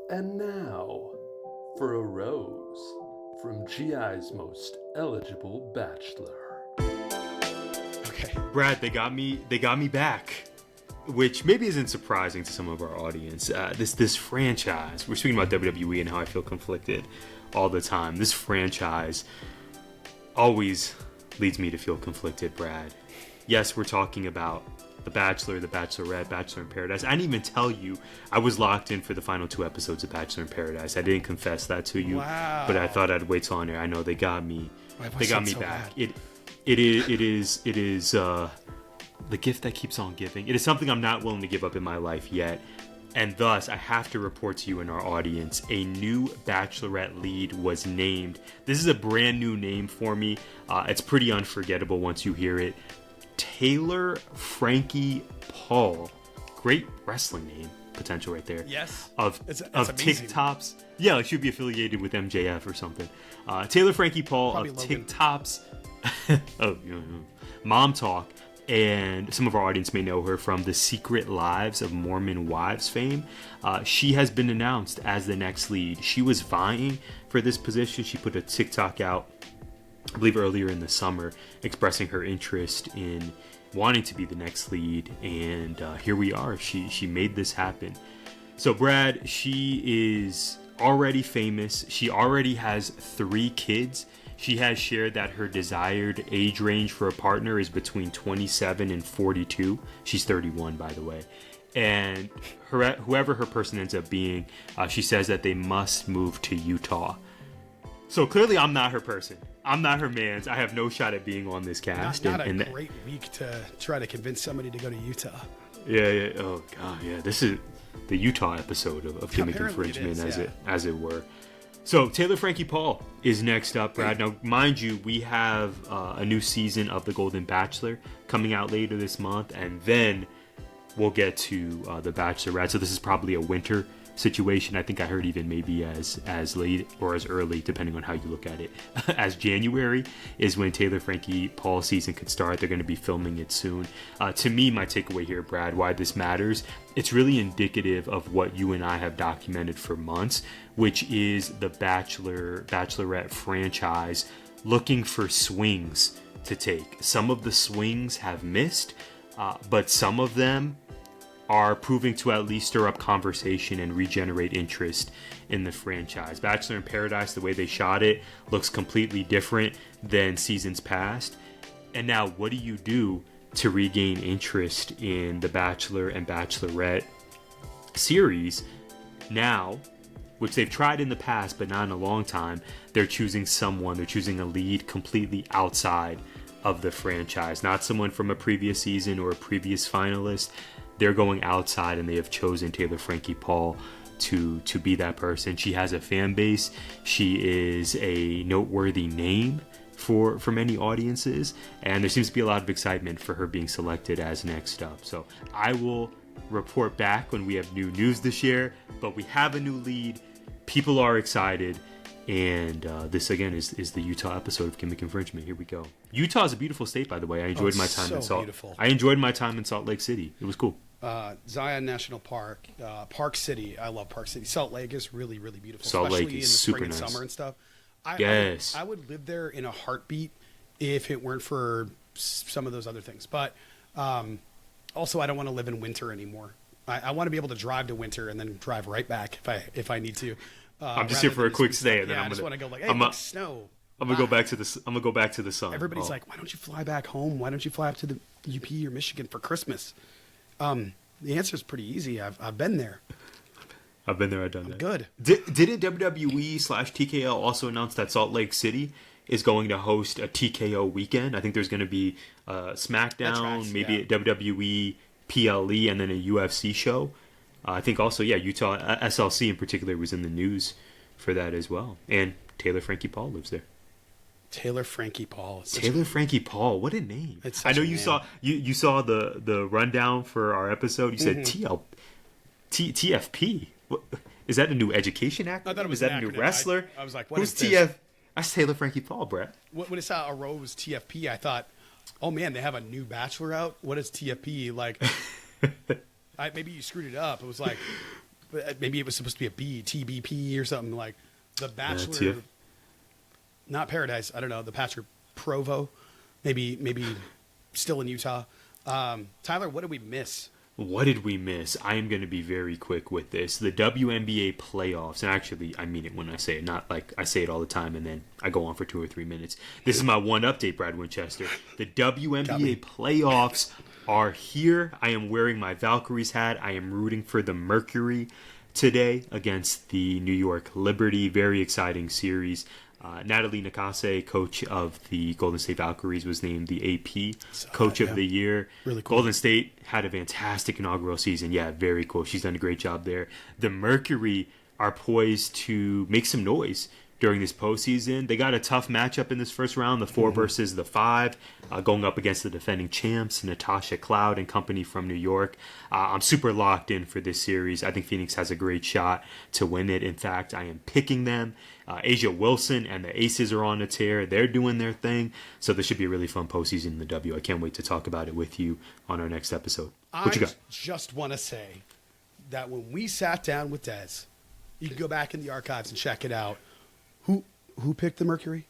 And now, for a rose from GI's most eligible bachelor. Okay. Brad, they got me back, which maybe isn't surprising to some of our audience. This franchise, we're speaking about WWE and how I feel conflicted all the time. This franchise always leads me to feel conflicted, Brad. Yes, we're talking about The Bachelor, The Bachelorette, Bachelor in Paradise. I didn't even tell you I was locked in for the final 2 episodes of Bachelor in Paradise. I didn't confess that to you, wow. But I thought I'd wait till on air. I know they got me. They got me so back. bad. It is the gift that keeps on giving. It is something I'm not willing to give up in my life yet. And thus, I have to report to you and our audience, a new Bachelorette lead was named. This is a brand new name for me. It's pretty unforgettable once you hear it. Taylor Frankie Paul. Great wrestling name potential right there. Yes. It's amazing. TikTops. Yeah, it should be affiliated with MJF or something. Taylor Frankie Paul Probably of Logan. TikTops. Mom Talk. And some of our audience may know her from the Secret Lives of Mormon Wives fame. She has been announced as the next lead. She was vying for this position. She put a TikTok out, I believe earlier in the summer, expressing her interest in wanting to be the next lead. And here we are. She made this happen. So Brad, she is already famous. She already has 3 kids. She has shared that her desired age range for a partner is between 27 and 42. She's 31, by the way. And whoever her person ends up being, she says that they must move to Utah. So clearly I'm not her person. I'm not her man's. I have no shot at being on this cast. Not a great week to try to convince somebody to go to Utah. Yeah. Oh, God, yeah. This is the Utah episode of Gimmick Apparently Infringement, as it were. So Taylor Frankie Paul is next up, Brad. Now, mind you, we have a new season of The Golden Bachelor coming out later this month, and then we'll get to The Bachelorette. So this is probably a winter situation. I think I heard even maybe as late or as early, depending on how you look at it, as January is when Taylor Frankie Paul season could start. They're going to be filming it soon. To me, my takeaway here, Brad, why this matters, it's really indicative of what you and I have documented for months, which is the Bachelorette franchise looking for swings to take. Some of the swings have missed, but some of them are proving to at least stir up conversation and regenerate interest in the franchise. Bachelor in Paradise, the way they shot it, looks completely different than seasons past. And now, what do you do to regain interest in the Bachelor and Bachelorette series now, which they've tried in the past, but not in a long time? They're choosing a lead completely outside of the franchise, not someone from a previous season or a previous finalist. They're going outside, and they have chosen Taylor Frankie Paul to be that person. She has a fan base. She is a noteworthy name for many audiences, and there seems to be a lot of excitement for her being selected as next up. So I will report back when we have new news to share, but we have a new lead. People are excited. And this, again, is the Utah episode of Gimmick Infringement. Here we go. Utah is a beautiful state, by the way. I enjoyed my time in Salt. Beautiful. I enjoyed my time in Salt Lake City. It was cool. Zion National Park, Park City. I love Park City. Salt Lake is really, really beautiful. Salt Lake especially is in the super spring and nice. summer and stuff. Yes. I would live there in a heartbeat if it weren't for some of those other things. But also, I don't want to live in winter anymore. I want to be able to drive to winter and then drive right back if I need to. I'm just here for a quick stay, and then I just want to go like, hey, look, snow. I'm gonna go back to the. I'm gonna go back to the sun. Everybody's like, why don't you fly back home? Why don't you fly up to the UP or Michigan for Christmas? The answer is pretty easy. I've been there. I've been there. I've done that. Good. Didn't WWE/TKO also announce that Salt Lake City is going to host a TKO weekend? I think there's going to be SmackDown, maybe a WWE PLE, and then a UFC show. I think also, Utah SLC in particular was in the news for that as well. And Taylor Frankie Paul lives there. Taylor Frankie Paul. Frankie Paul, what a name! I know you name. you saw the rundown for our episode. You said TFP. What, is that a new education acronym? I thought it was is that a new wrestler? I was like, what who's is this? TF? That's Taylor Frankie Paul, Brett. When it saw arose TFP, I thought, oh man, they have a new Bachelor out. What is TFP like? Maybe you screwed it up. It was like, maybe it was supposed to be a B, TBP or something like the Bachelor. Not Paradise. I don't know. The Bachelor Provo. Maybe still in Utah. Tyler, what did we miss? What did we miss? I am going to be very quick with this. The WNBA playoffs, and actually I mean it when I say it, not like I say it all the time and then I go on for 2 or 3 minutes. This is my one update, Brad Winchester. The WNBA playoffs are here. I am wearing my Valkyries hat. I am rooting for the Mercury today against the New York Liberty. Very exciting series. Natalie Nakase, coach of the Golden State Valkyries, was named the AP Coach of the Year. Really cool. Golden State had a fantastic inaugural season. Yeah, very cool. She's done a great job there. The Mercury are poised to make some noise during this postseason. They got a tough matchup in this first round, the 4 versus the 5, going up against the defending champs, Natasha Cloud and company from New York. I'm super locked in for this series. I think Phoenix has a great shot to win it. In fact, I am picking them. Asia Wilson and the Aces are on a tear. They're doing their thing. So this should be a really fun postseason in the W. I can't wait to talk about it with you on our next episode. What you got? Just want to say that when we sat down with Dez, you can go back in the archives and check it out. Who picked the Mercury?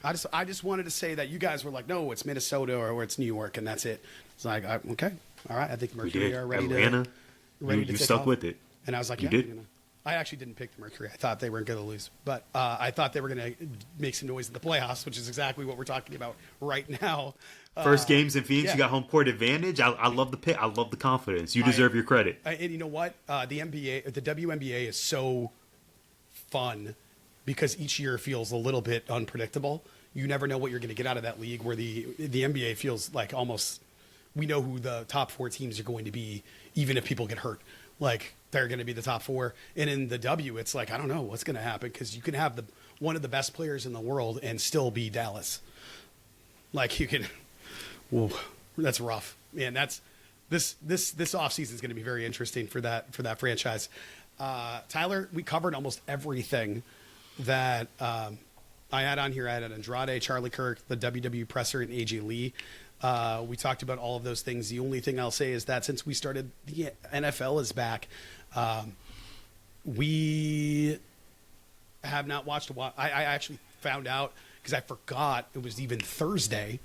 I just wanted to say that you guys were like, no, it's Minnesota or it's New York, and that's it. It's like, okay, all right. I think Mercury are ready Atlanta, to you stuck off. with it. And I was like, you yeah, did. You know. I actually didn't pick the Mercury. I thought they weren't going to lose, but I thought they were going to make some noise in the playoffs, which is exactly what we're talking about right now. First games in Phoenix, yeah. You got home court advantage. I love the pick. I love the confidence. You deserve your credit. And you know what? The WNBA is so fun because each year feels a little bit unpredictable. You never know what you're going to get out of that league. Where the NBA feels like almost we know who the top 4 teams are going to be, even if people get hurt. Like they're going to be the top 4. And in the W, it's like I don't know what's going to happen because you can have one of the best players in the world and still be Dallas. Like you can. Whoa, that's rough, man. That's this offseason is going to be very interesting for that franchise. Tyler, we covered almost everything that I had on here. I had Andrade, Charlie Kirk, the WWE presser, and AJ Lee. We talked about all of those things. The only thing I'll say is that since we started, the NFL is back. We have not watched I actually found out because I forgot it was even Thursday,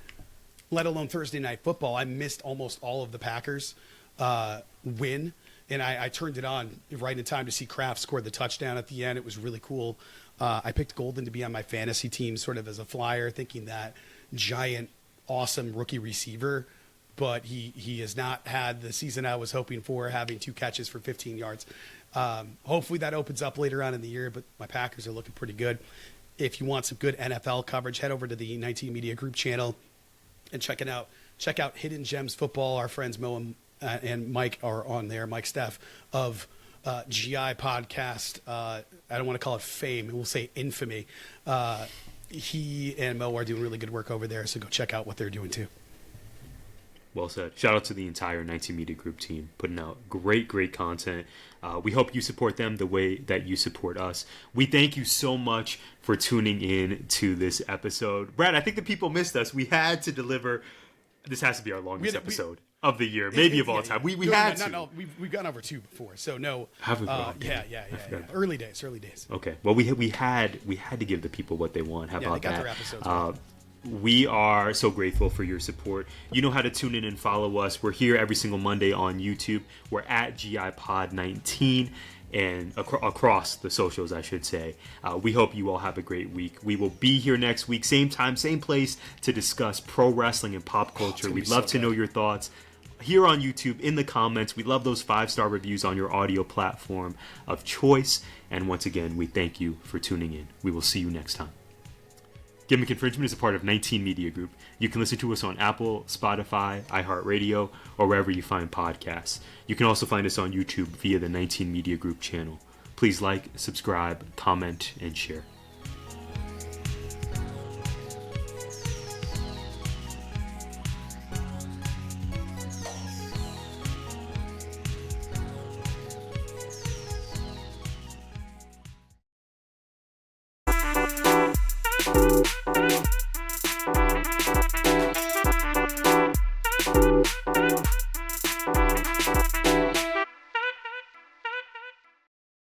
let alone Thursday Night Football. I missed almost all of the Packers win. And I turned it on right in time to see Kraft score the touchdown at the end. It was really cool. I picked Golden to be on my fantasy team sort of as a flyer, thinking that giant, awesome rookie receiver, but he has not had the season I was hoping for, having 2 catches for 15 yards. Hopefully that opens up later on in the year, but my Packers are looking pretty good. If you want some good NFL coverage, head over to the 19 Media Group channel and check out Hidden Gems Football. Our friends Mo and Mike are on there. Mike Steph of GI Podcast. I don't want to call it fame. We'll say infamy. He and Mo are doing really good work over there, so go check out what they're doing too. Well said. Shout out to the entire 19 Media Group team, putting out great content. We hope you support them the way that you support us. We thank you so much for tuning in to this episode. Brad, I think the people missed us. We had to deliver. This has to be our longest episode of the year, maybe of all time. We had to. No, we've gone over 2 before, so no. Have we? Yeah. Early days. Okay. Well, we had to give the people what they want. How about they got that? their episodes. We are so grateful for your support. You know how to tune in and follow us. We're here every single Monday on YouTube. We're at GIPod19 and across the socials, I should say. We hope you all have a great week. We will be here next week, same time, same place, to discuss pro wrestling and pop culture. We'd love to know your thoughts here on YouTube in the comments. We love those 5-star reviews on your audio platform of choice. And once again, we thank you for tuning in. We will see you next time. Gimmick Infringement is a part of 19 Media Group. You can listen to us on Apple, Spotify, iHeartRadio, or wherever you find podcasts. You can also find us on YouTube via the 19 Media Group channel. Please like, subscribe, comment, and share.